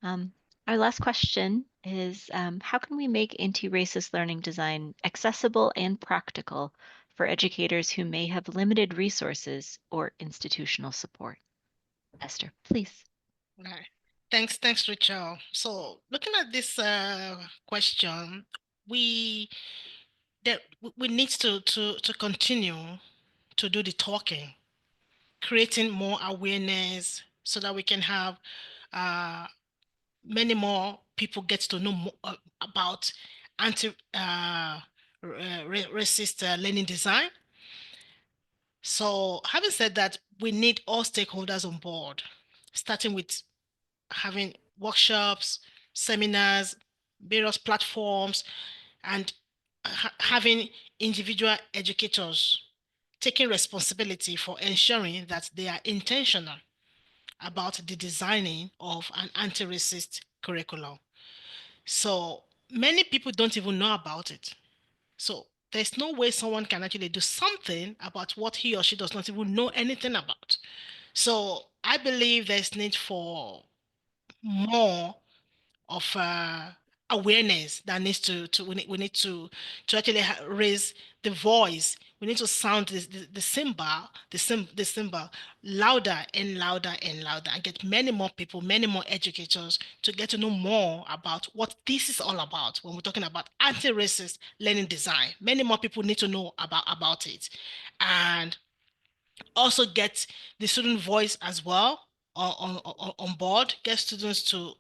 Our last question is, how can we make anti-racist learning design accessible and practical for educators who may have limited resources or institutional support? Esther, please. Right. Thanks, Rachel. So looking at this question, we need to continue to do the talking, creating more awareness so that we can have many more people get to know more about anti-racist learning design. So having said that, we need all stakeholders on board, starting with having workshops, seminars, various platforms, and having individual educators taking responsibility for ensuring that they are intentional about the designing of an anti-racist curriculum. So many people don't even know about it. So there's no way someone can actually do something about what he or she does not even know anything about. So I believe there's need for more of awareness that needs we need to actually raise the voice. We need to sound the symbol louder and louder and louder, and get many more people, many more educators to get to know more about what this is all about. When we're talking about anti-racist learning design, many more people need to know about it, and also get the student voice as well on board. Get students to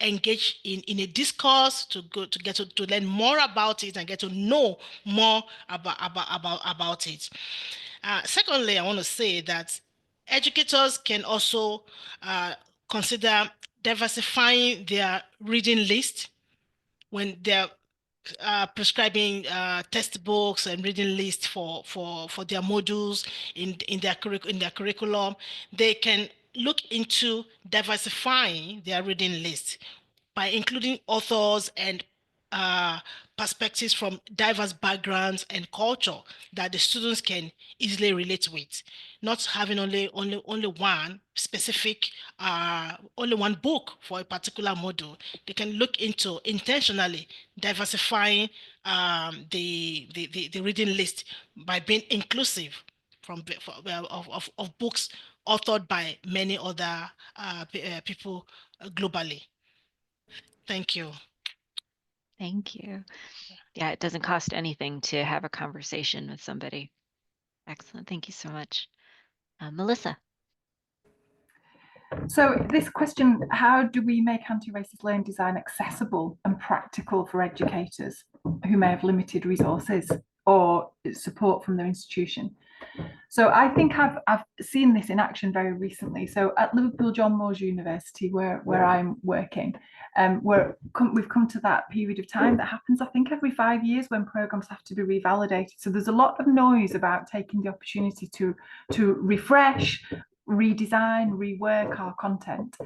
engage in a discourse, to get to learn more about it and get to know more about it. Secondly, I want to say that educators can also consider diversifying their reading list when they're prescribing textbooks and reading lists for their modules in their curriculum. They can look into diversifying their reading list by including authors and perspectives from diverse backgrounds and culture that the students can easily relate with, not having only one specific only one book for a particular module. They can look into intentionally diversifying the reading list by being inclusive of books authored by many other people globally. Thank you. Thank you. Yeah, it doesn't cost anything to have a conversation with somebody. Excellent. Thank you so much. Melissa. So this question, how do we make anti-racist learning design accessible and practical for educators who may have limited resources or support from their institution? So I think I've seen this in action very recently. So at Liverpool John Moores University, where I'm working, we've come to that period of time that happens, I think, every 5 years when programs have to be revalidated. So there's a lot of noise about taking the opportunity to refresh, redesign, rework our content.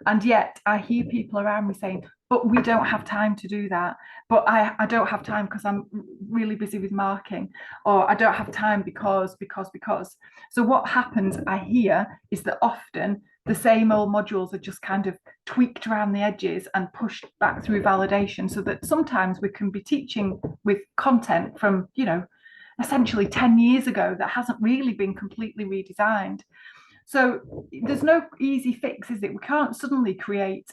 And yet I hear people around me saying, but we don't have time to do that. But I don't have time because I'm really busy with marking, or I don't have time because. So what happens, I hear, is that often the same old modules are just kind of tweaked around the edges and pushed back through validation, so that sometimes we can be teaching with content from, essentially 10 years ago that hasn't really been completely redesigned. So there's no easy fix, is it? We can't suddenly create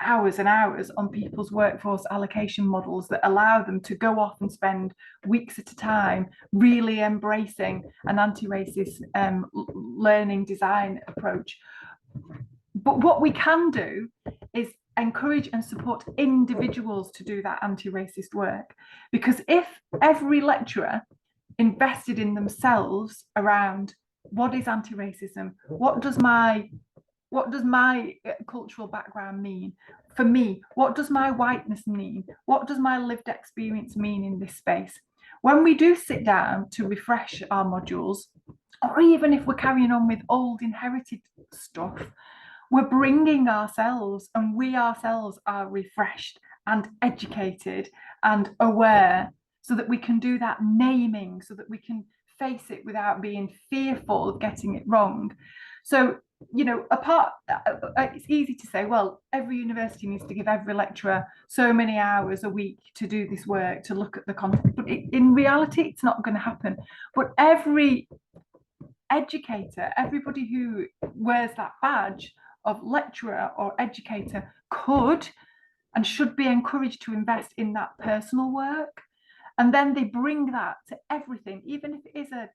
hours and hours on people's workforce allocation models that allow them to go off and spend weeks at a time really embracing an anti-racist learning design approach. But what we can do is encourage and support individuals to do that anti-racist work. Because if every lecturer invested in themselves around what is anti-racism, what does my cultural background mean for me, what does my whiteness mean, what does my lived experience mean in this space, when we do sit down to refresh our modules, or even if we're carrying on with old inherited stuff, we're bringing ourselves, and we ourselves are refreshed and educated and aware, so that we can do that naming, so that we can face it without being fearful of getting it wrong. So, it's easy to say, well, every university needs to give every lecturer so many hours a week to do this work, to look at the content. But in reality, it's not going to happen. But every educator, everybody who wears that badge of lecturer or educator, could and should be encouraged to invest in that personal work. And then they bring that to everything, even if it is an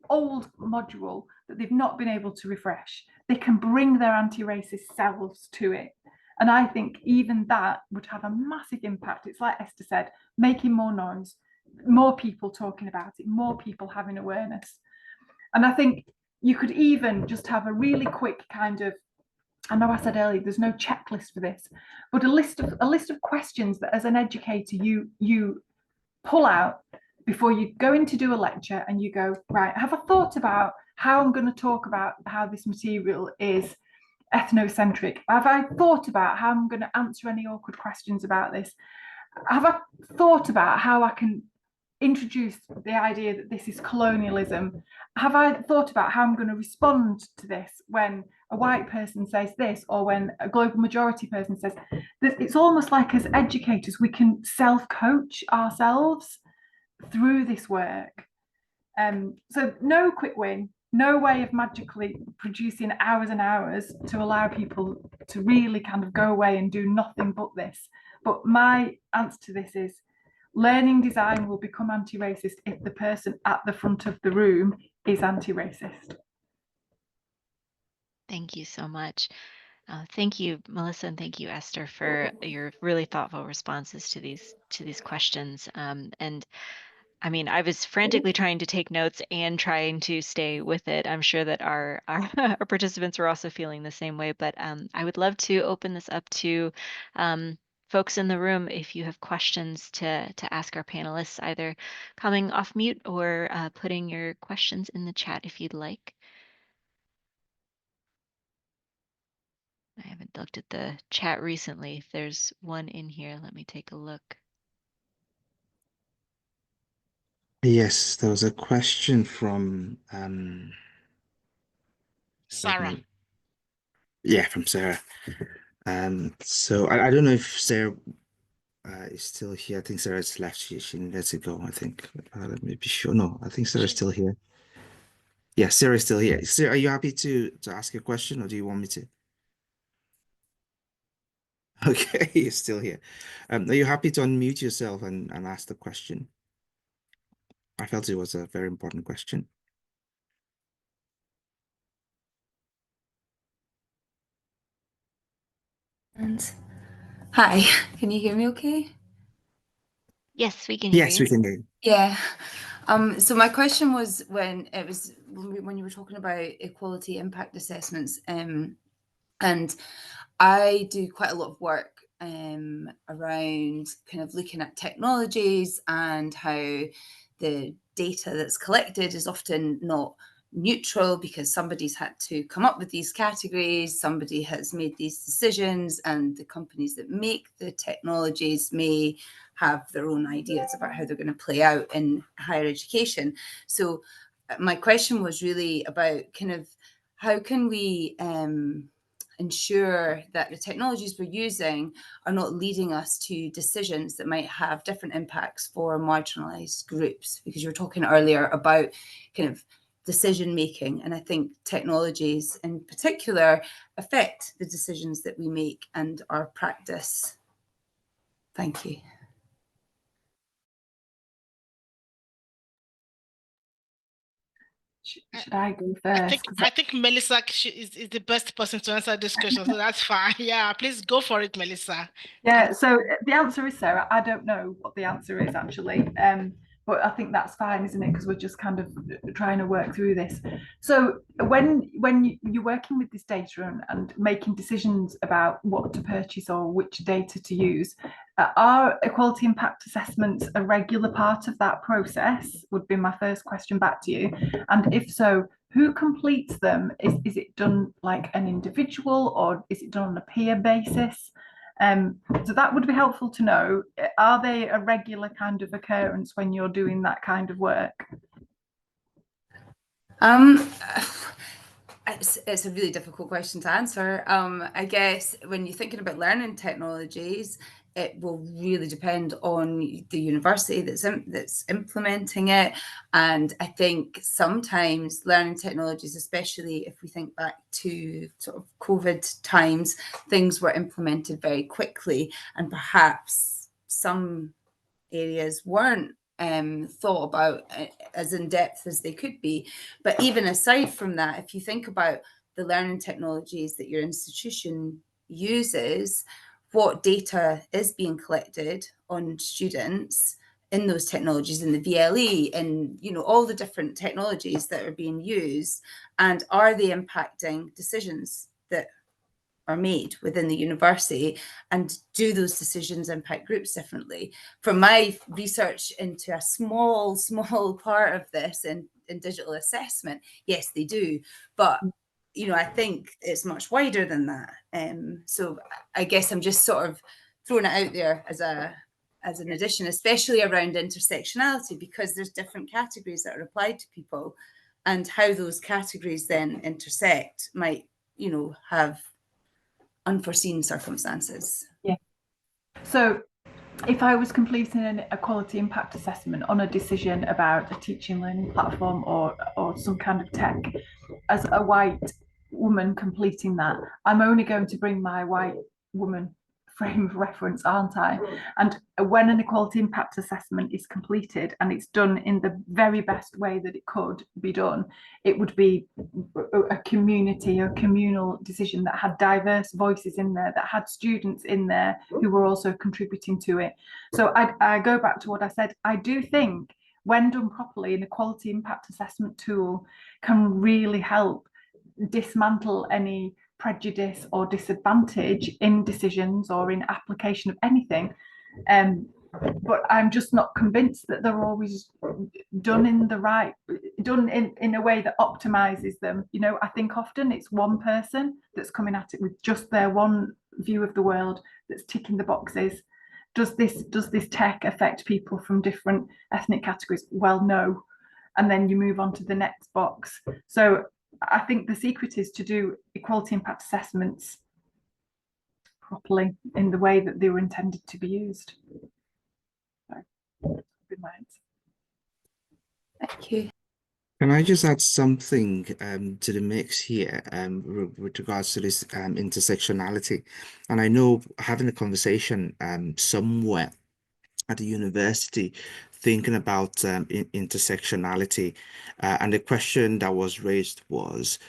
old module that they've not been able to refresh, they can bring their anti-racist selves to it. And I think even that would have a massive impact. It's like Esther said, making more noise, more people talking about it, more people having awareness. And I think you could even just have a really quick kind of, I know I said earlier, there's no checklist for this, but a list of questions that as an educator you pull out before you go in to do a lecture, and you go, right, have I thought about how I'm going to talk about how this material is ethnocentric? Have I thought about how I'm going to answer any awkward questions about this? Have I thought about how I can introduce the idea that this is colonialism? Have I thought about how I'm going to respond to this when a white person says this, or when a global majority person says this? It's almost like as educators, we can self-coach ourselves through this work. So no quick win, no way of magically producing hours and hours to allow people to really kind of go away and do nothing but this. But my answer to this is, learning design will become anti-racist if the person at the front of the room is anti-racist. Thank you so much. Thank you, Melissa, and thank you, Esther, for your really thoughtful responses to these questions. And I mean, I was frantically trying to take notes and trying to stay with it. I'm sure that our our participants are also feeling the same way. But I would love to open this up to folks in the room if you have questions to ask our panelists, either coming off mute or putting your questions in the chat if you'd like. I haven't looked at the chat recently. If there's one in here, let me take a look. Yes, there was a question from Sarah. Yeah, from Sarah. So I don't know if Sarah is still here. I think Sarah's left. She needs to go, I think. Let me be sure. No, I think Sarah's still here. Yeah, Sarah's still here. Sarah, are you happy to ask a question, or do you want me to? Okay, you're still here. Are you happy to unmute yourself and ask the question? I felt it was a very important question. And hi, can you hear me okay? Yes, we can hear Yes, you. we can hear you. Yeah. So my question was when you were talking about equality impact assessments, and I do quite a lot of work around kind of looking at technologies and how the data that's collected is often not neutral because somebody's had to come up with these categories, somebody has made these decisions, and the companies that make the technologies may have their own ideas about how they're going to play out in higher education. So my question was really about kind of how can we ensure that the technologies we're using are not leading us to decisions that might have different impacts for marginalized groups, because you were talking earlier about kind of decision making, and I think technologies in particular affect the decisions that we make and our practice. Thank you. Should I go first? I think Melissa is the best person to answer this question, so that's fine. Yeah, please go for it, Melissa. Yeah, so the answer is, Sarah, I don't know what the answer is actually, but I think that's fine, isn't it? Because we're just kind of trying to work through this. So when you're working with this data and making decisions about what to purchase or which data to use, are equality impact assessments a regular part of that process? Would be my first question back to you. And if so, who completes them? Is it done like an individual, or is it done on a peer basis? So that would be helpful to know. Are they a regular kind of occurrence when you're doing that kind of work? It's a really difficult question to answer. I guess when you're thinking about learning technologies, it will really depend on the university that's implementing it. And I think sometimes learning technologies, especially if we think back to sort of COVID times, things were implemented very quickly, and perhaps some areas weren't thought about as in depth as they could be. But even aside from that, if you think about the learning technologies that your institution uses, what data is being collected on students in those technologies, in the VLE, and all the different technologies that are being used, and are they impacting decisions that are made within the university, and do those decisions impact groups differently? From my research into a small part of this in digital assessment, yes, they do. But I think it's much wider than that. So I guess I'm just sort of throwing it out there as an addition, especially around intersectionality, because there's different categories that are applied to people, and how those categories then intersect might, have unforeseen circumstances. Yeah. So if I was completing an equality impact assessment on a decision about a teaching learning platform or some kind of tech, as a white woman completing that, I'm only going to bring my white woman frame of reference, aren't I? And when an equality impact assessment is completed and it's done in the very best way that it could be done, it would be a communal decision that had diverse voices in there, that had students in there who were also contributing to it. So I go back to what I said. I do think when done properly, an equality impact assessment tool can really help dismantle any prejudice or disadvantage in decisions or in application of anything. But I'm just not convinced that they're always done in a way that optimizes them. I think often it's one person that's coming at it with just their one view of the world, that's ticking the boxes. Does this tech affect people from different ethnic categories? Well, no. And then you move on to the next box. So I think the secret is to do equality impact assessments properly in the way that they were intended to be used. So, good minds. Thank you. Can I just add something to the mix here with regards to this intersectionality? And I know having a conversation somewhere at the university thinking about intersectionality, and the question that was raised was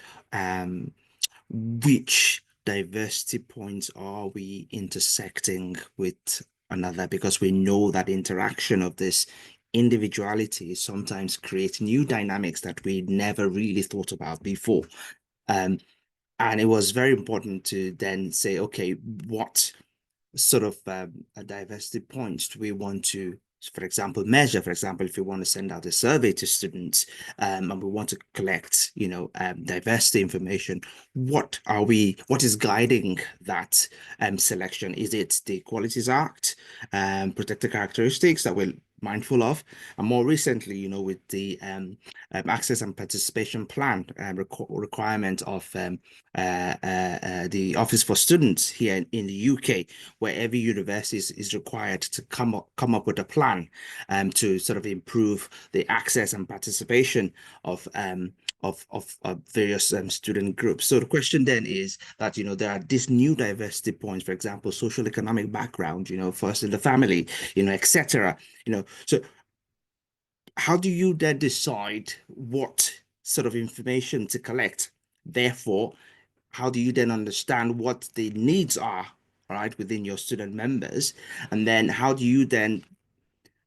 which diversity points are we intersecting with another? Because we know that interaction of this individuality sometimes creates new dynamics that we never really thought about before. And it was very important to then say, okay, what sort of a diversity points do we want to, for example, measure? For example, if we want to send out a survey to students and we want to collect, diversity information, what is guiding that selection? Is it the Equalities Act, protected characteristics that we're mindful of? And more recently, with the access and participation plan requirement of the Office for Students here in the UK, where every university is required to come up with a plan to sort of improve the access and participation of various student groups. So the question then is that there are these new diversity points, for example, social economic background, first in the family, etc. So how do you then decide what sort of information to collect? Therefore, how do you then understand what the needs are, right, within your student members? And then how do you then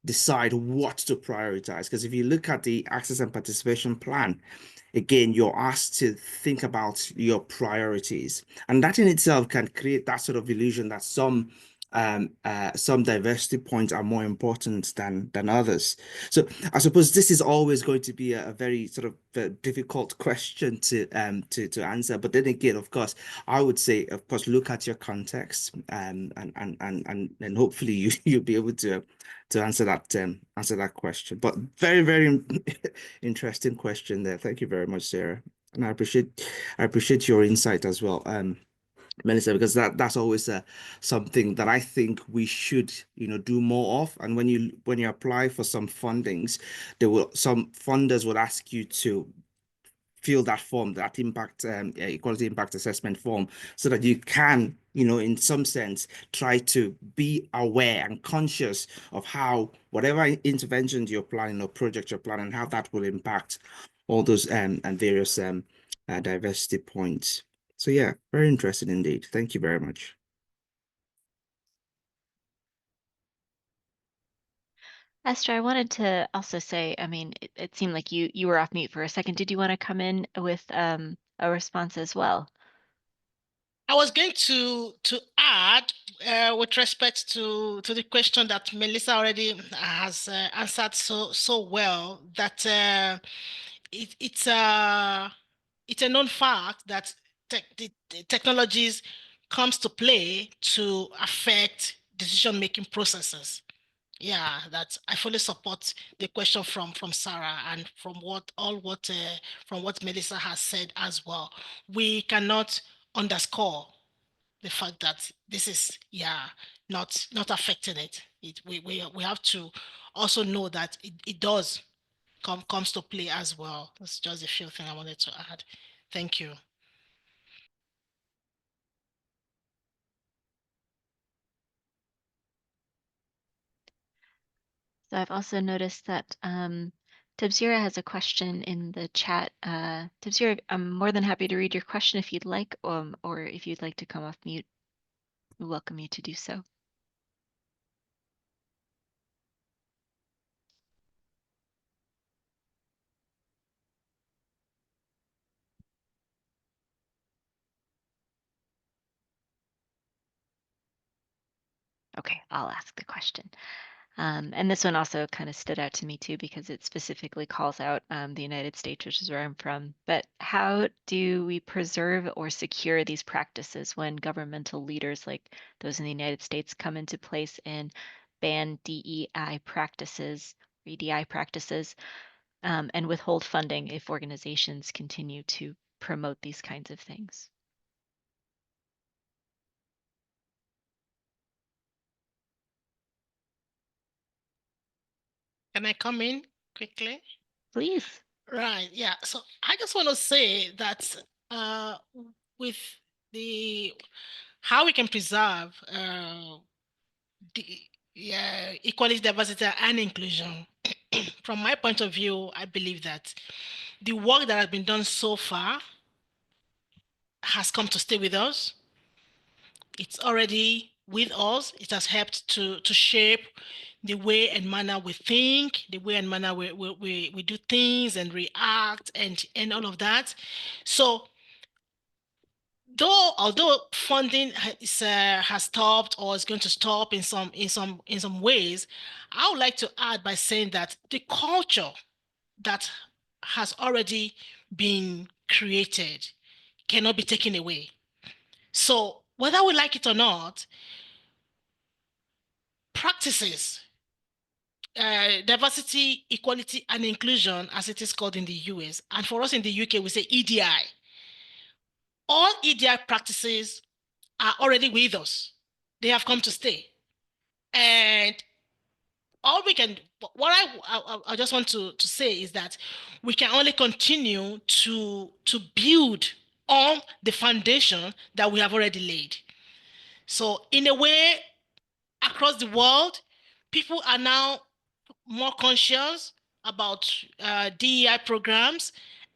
decide what to prioritize? Because if you look at the access and participation plan, again, you're asked to think about your priorities. And that in itself can create that sort of illusion that some diversity points are more important than others. So I suppose this is always going to be a very sort of difficult question to answer. But then again, of course, I would say, of course, look at your context and hopefully you'll be able to answer that question. But very, very interesting question there. Thank you very much, Sarah. And I appreciate your insight as well. Melissa, because that's always something that I think we should, do more of. And when you apply for some fundings, some funders will ask you to fill that form, that equality impact assessment form, so that you can, in some sense, try to be aware and conscious of how whatever interventions you're planning or project you're planning, how that will impact all those and various diversity points. So yeah, very interesting indeed. Thank you very much. Esther, I wanted to also say, I mean, it seemed like you were off mute for a second. Did you want to come in with a response as well? I was going to add with respect to the question that Melissa already has answered so well, that it's a known fact that the technologies comes to play to affect decision-making processes. Yeah, that I fully support the question from Sarah and from what Melissa has said as well. We cannot underscore the fact that this is not affecting it. We have to also know that it does comes to play as well. That's just a few things I wanted to add. Thank you. So I've also noticed that Tabzira has a question in the chat. Tabzira, I'm more than happy to read your question if you'd like, or if you'd like to come off mute, we welcome you to do so. Okay, I'll ask the question. And this one also kind of stood out to me too, because it specifically calls out the United States, which is where I'm from. But how do we preserve or secure these practices when governmental leaders like those in the United States come into place and ban DEI practices, EDI practices, and withhold funding if organizations continue to promote these kinds of things? Can I come in quickly? Please. Right. Yeah. So I just want to say that with the how we can preserve the equality, diversity, and inclusion. From my point of view, I believe that the work that has been done so far has come to stay with us. It's already with us. It has helped to shape the way and manner we think, the way and manner we do things and react and all of that. So although funding has stopped or is going to stop in some ways, I would like to add by saying that the culture that has already been created cannot be taken away. So whether we like it or not, practices, diversity, equality, and inclusion, as it is called in the US, and for us in the UK, we say EDI. All EDI practices are already with us. They have come to stay. And all we can, what I just want to say is that we can only continue to build on the foundation that we have already laid. So in a way, across the world, people are now more conscious about DEI programs,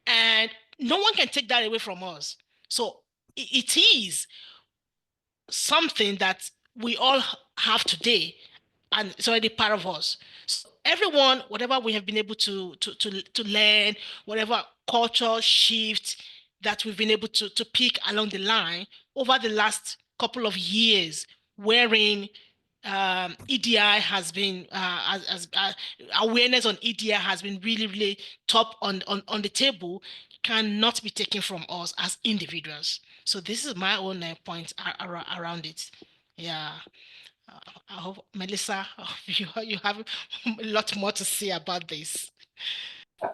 and no one can take that away from us. So it is something that we all have today, and it's already part of us. So everyone, whatever we have been able to learn, whatever cultural shift that we've been able to pick along the line over the last couple of years, wherein EDI has been awareness on EDI has been really top on the table, cannot be taken from us as individuals. So this is my own point around it. Yeah. I hope, Melissa, you have a lot more to say about this.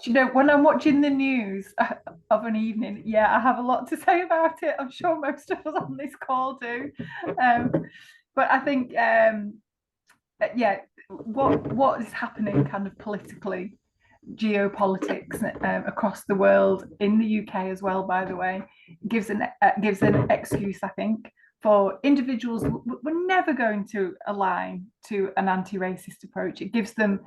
You know, when I'm watching the news of an evening, yeah, I have a lot to say about it. I'm sure most of us on this call do. But I think, yeah, what is happening kind of politically, geopolitics across the world, in the UK as well, by the way, gives an excuse, I think, for individuals. We're never going to align to an anti-racist approach. It gives them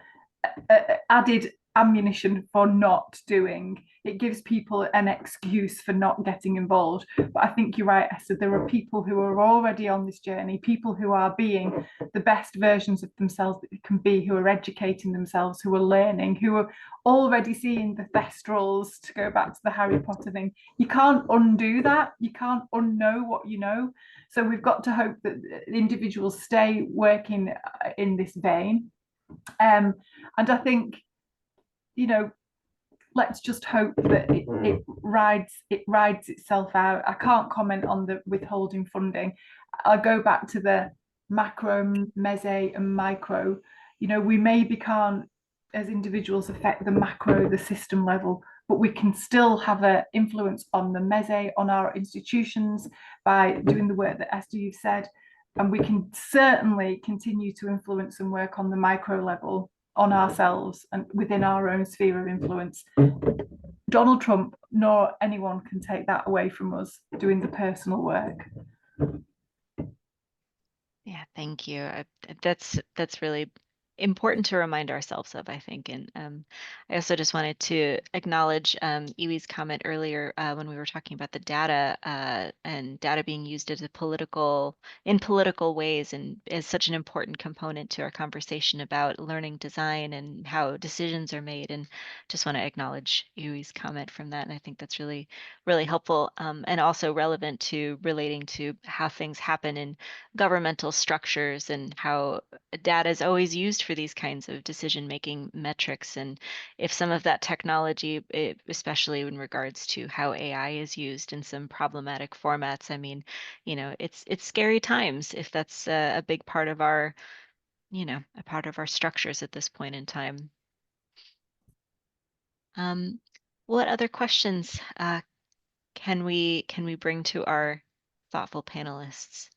added ammunition for not doing. It gives people an excuse for not getting involved. But I think you're right, Esther. There are people who are already on this journey, people who are being the best versions of themselves that they can be, who are educating themselves, who are learning, who are already seeing the thestrals, to go back to the Harry Potter thing. You can't undo that. You can't unknow what you know. So we've got to hope that individuals stay working in this vein. And I think, you know, let's just hope that it rides itself out. I can't comment on the withholding funding. I'll go back to the macro, meso, and micro. You know, we maybe can't, as individuals, affect the macro, the system level, but we can still have an influence on the meso, on our institutions, by doing the work that Esther, you've said. And we can certainly continue to influence and work on the micro level, on ourselves and within our own sphere of influence. Donald Trump nor anyone can take that away from us doing the personal work. Yeah, thank you. That's really important to remind ourselves of, I think. And I also just wanted to acknowledge Iwi's comment earlier when we were talking about the data and data being used as in political ways, and is such an important component to our conversation about learning design and how decisions are made. And just want to acknowledge Iwi's comment from that. And I think that's really helpful and also relevant to relating to how things happen in governmental structures and how data is always used for these kinds of decision-making metrics. And if some of that technology, especially in regards to how AI is used in some problematic formats, I mean, you know, it's scary times if that's a big part of our, you know, a part of our structures at this point in time. What other questions can we bring to our thoughtful panelists?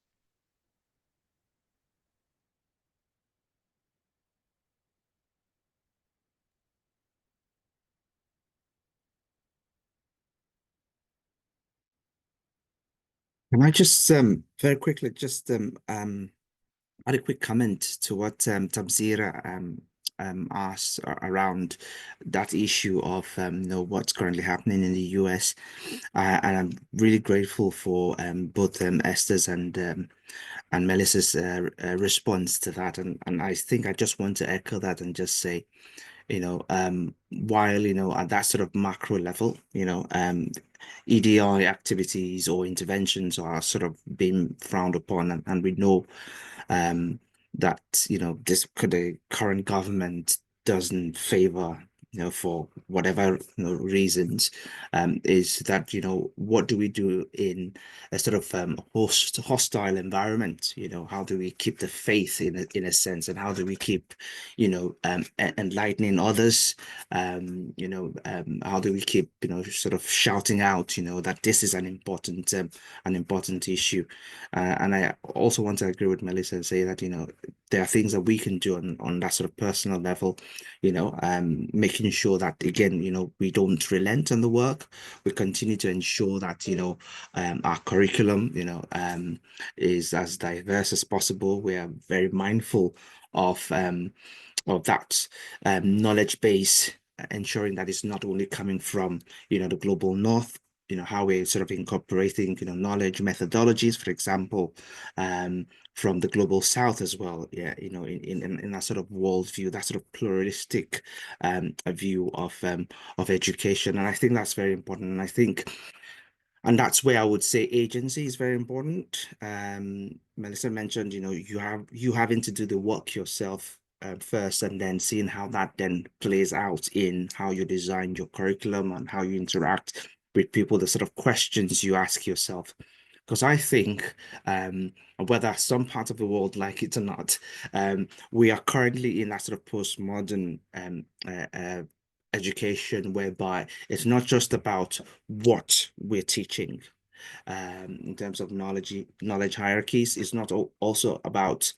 Can I just very quickly just add a quick comment to what Tamzira asked around that issue of what's currently happening in the US, and I'm really grateful for both Esther's and Melissa's response to that, and I think I just want to echo that and just say, while at that sort of macro level, EDI activities or interventions are sort of being frowned upon, and we know that the current government doesn't favor, for whatever reasons, is that what do we do in a sort of hostile environment? How do we keep the faith in a sense, and how do we keep enlightening others? How do we keep sort of shouting out that this is an important issue? And I also want to agree with Melissa and say that there are things that we can do on that sort of personal level, making sure that, again, we don't relent on the work. We continue to ensure that our curriculum is as diverse as possible. We are very mindful of that knowledge base, ensuring that it's not only coming from the global north, how we're sort of incorporating knowledge methodologies, for example, from the global south as well. Yeah, in that sort of worldview, that sort of pluralistic view of education. And I think that's very important. And I think, and that's where I would say agency is very important. Melissa mentioned, you having to do the work yourself first, and then seeing how that then plays out in how you design your curriculum and how you interact with people, the sort of questions you ask yourself. Because I think, whether some parts of the world like it or not, we are currently in that sort of postmodern education, whereby it's not just about what we're teaching in terms of knowledge hierarchies. It's not also about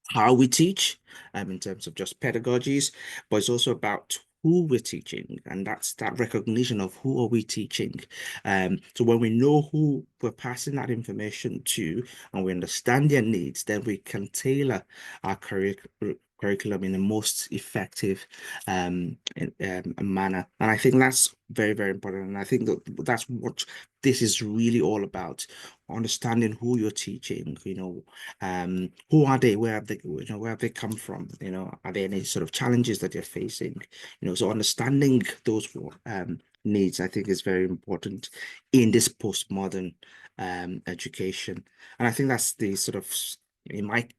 how we teach in terms of just pedagogies, but it's also about who we're teaching, and that's that recognition of who are we teaching. So when we know who we're passing that information to, and we understand their needs, then we can tailor our curriculum in the most effective manner. And I think that's very, very important. And I think that's what this is really all about: understanding who you're teaching. Who are they? Where have they come from? Are there any sort of challenges that they're facing? So understanding those needs, I think, is very important in this postmodern education. And I think that's the sort of, in my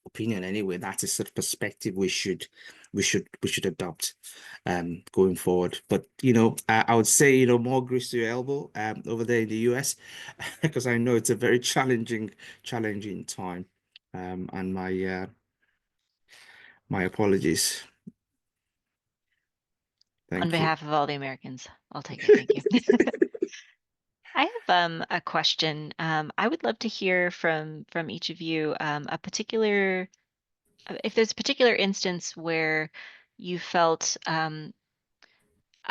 opinion anyway, that's a sort of perspective we should adopt going forward. But I would say more grease to your elbow over there in the US, because I know it's a very challenging time. And my apologies. Thank On you. behalf of all the Americans, I'll take it. Thank you. I have a question. I would love to hear from each of you if there's a particular instance where you felt a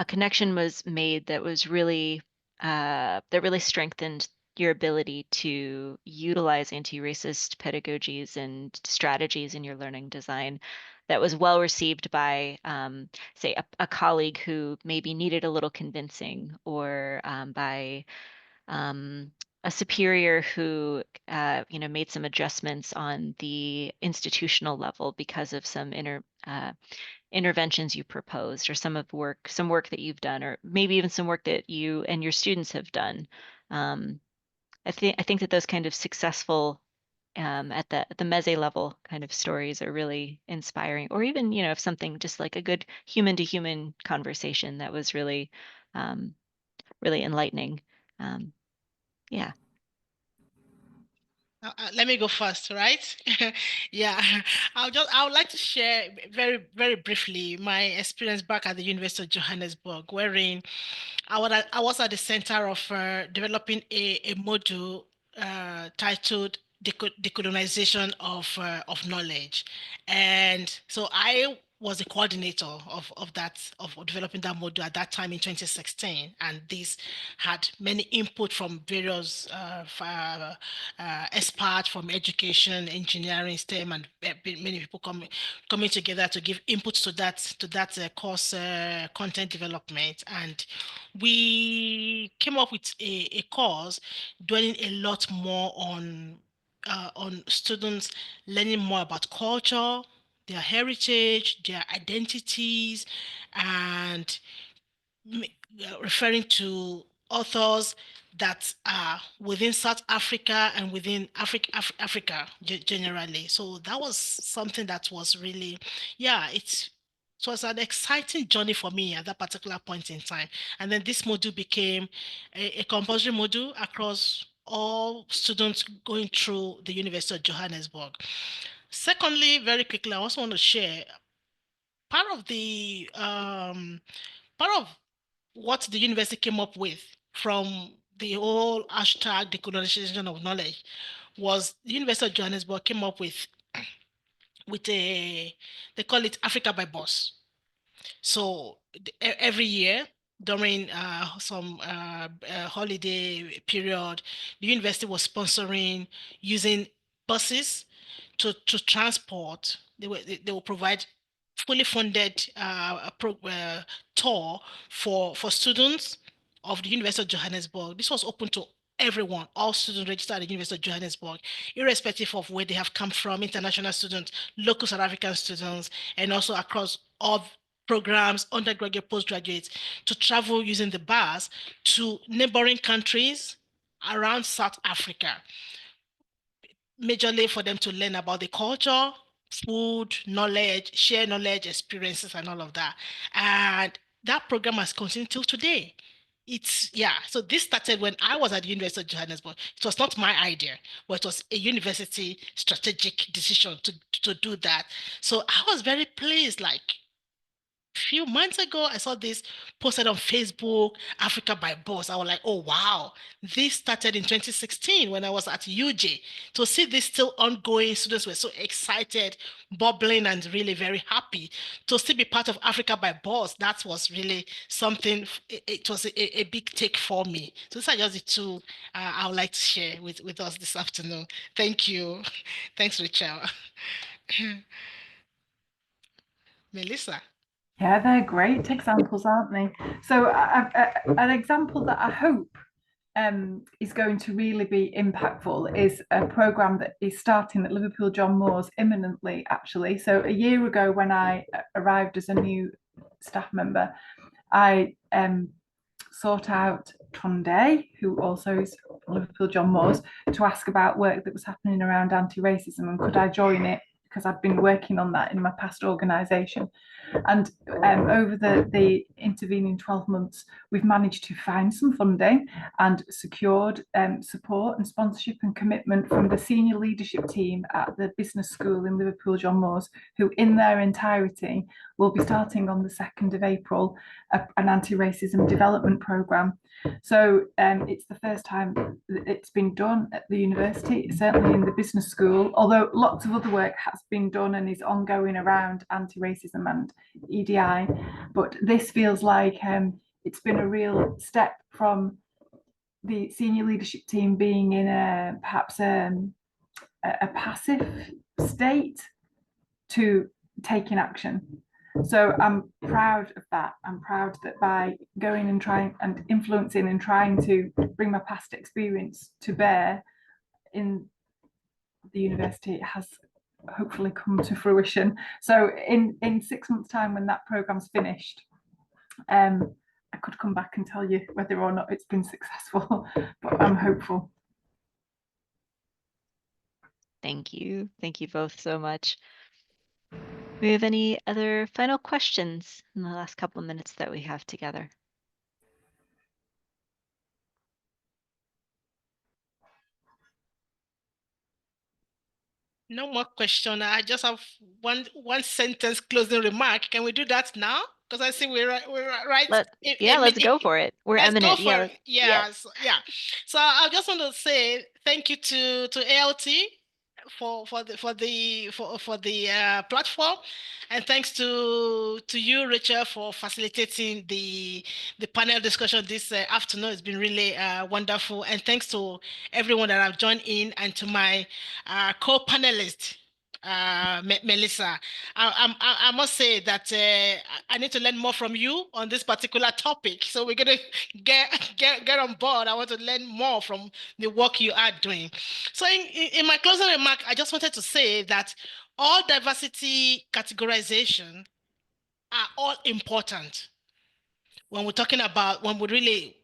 connection was made that was really that really strengthened your ability to utilize anti-racist pedagogies and strategies in your learning design, that was well received by, say, a colleague who maybe needed a little convincing, or by a superior who made some adjustments on the institutional level because of some interventions you proposed, or some work that you've done, or maybe even some work that you and your students have done. I think that those kind of successful at the meze level kind of stories are really inspiring. Or even if something just like a good human to human conversation that was really really enlightening. Yeah. Let me go first, right? Yeah, I would like to share very, very briefly my experience back at the University of Johannesburg, wherein I was at the center of developing a module titled Decolonization of knowledge. And so I was the coordinator of developing that module at that time in 2016, and this had many input from various experts from education, engineering, STEM, and many people coming together to give input to that course content development. And we came up with a course dwelling a lot more on students learning more about culture, their heritage, their identities, and referring to authors that are within South Africa and within Africa generally. So that was something that was really, it was an exciting journey for me at that particular point in time. And then this module became a compulsory module across all students going through the University of Johannesburg. Secondly, very quickly, I also want to share part of what the university came up with from the whole hashtag decolonization of knowledge was the University of Johannesburg came up with they call it Africa by Bus. So every year during some holiday period, the university was sponsoring using buses to transport. They will provide fully funded tour for students of the University of Johannesburg. This was open to everyone, all students registered at the University of Johannesburg, irrespective of where they have come from, international students, local South African students, and also across all programs, undergraduate, postgraduates, to travel using the bus to neighboring countries around South Africa, majorly for them to learn about the culture, food, knowledge, share knowledge, experiences, and all of that. And that program has continued till today. So this started when I was at the University of Johannesburg. It was not my idea, but it was a university strategic decision to do that. So I was very pleased, like, few months ago, I saw this posted on Facebook, Africa by Bus. I was like, oh, wow. This started in 2016 when I was at UJ. To see this still ongoing, students were so excited, bubbling, and really very happy. To still be part of Africa by Bus, that was really something, it was a big take for me. So these are just the two I would like to share with us this afternoon. Thank you. Thanks, Rachel. Melissa. Yeah, they're great examples, aren't they? So an example that I hope is going to really be impactful is a programme that is starting at Liverpool John Moores imminently, actually. So a year ago, when I arrived as a new staff member, I sought out Tunde, who also is Liverpool John Moores, to ask about work that was happening around anti-racism and could I join it, because I've been working on that in my past organisation. And over the intervening 12 months, we've managed to find some funding and secured support and sponsorship and commitment from the senior leadership team at the business school in Liverpool John Moores, who in their entirety will be starting on the 2nd of April an anti-racism development programme. So it's the first time that it's been done at the university, certainly in the business school, although lots of other work has been done and is ongoing around anti-racism and EDI. But this feels like it's been a real step from the senior leadership team being in perhaps a passive state to taking action. So I'm proud of that. I'm proud that by going and trying and influencing and trying to bring my past experience to bear in the university, it has hopefully come to fruition. So in 6 months' time, when that program's finished, I could come back and tell you whether or not it's been successful, but I'm hopeful. Thank you. Thank you both so much. Do we have any other final questions in the last couple of minutes that we have together? No more question. I just have one sentence closing remark. Can we do that now? Because I see we're right. Let's go for it. We're eminent. Yeah. So I just want to say thank you to ARLT the platform, and thanks to you, Rachel, for facilitating the panel discussion this afternoon. It's been really wonderful, and thanks to everyone that have joined in, and to my co-panelists. Melissa, I must say that I need to learn more from you on this particular topic. So we're gonna get on board. I want to learn more from the work you are doing. So in my closing remark, I just wanted to say that all diversity categorization are all important when we're talking about, when we're really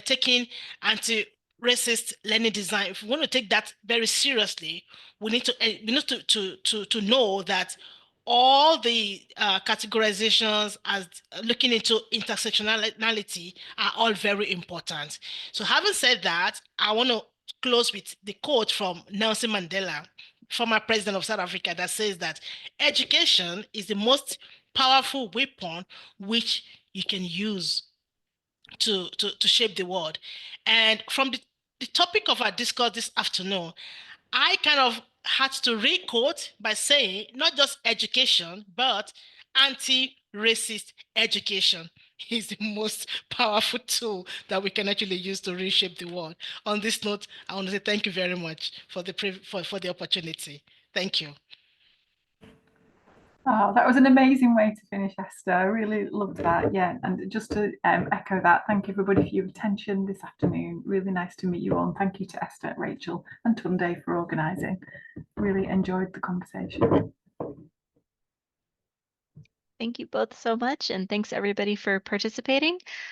taking anti-racist learning design. If we want to take that very seriously, we need to know that all the categorizations as looking into intersectionality are all very important. So having said that, I want to close with the quote from Nelson Mandela, former president of South Africa, that says that education is the most powerful weapon which you can use to shape the world. And from the topic of our discourse this afternoon, I kind of had to re-quote by saying not just education, but anti-racist education is the most powerful tool that we can actually use to reshape the world. On this note, I want to say thank you very much for the opportunity. Thank you. Oh, that was an amazing way to finish, Esther. I really loved that. Yeah, and just to echo that, thank everybody for your attention this afternoon. Really nice to meet you all. And thank you to Esther, Rachel, and Tunde for organising. Really enjoyed the conversation. Thank you both so much, and thanks everybody for participating.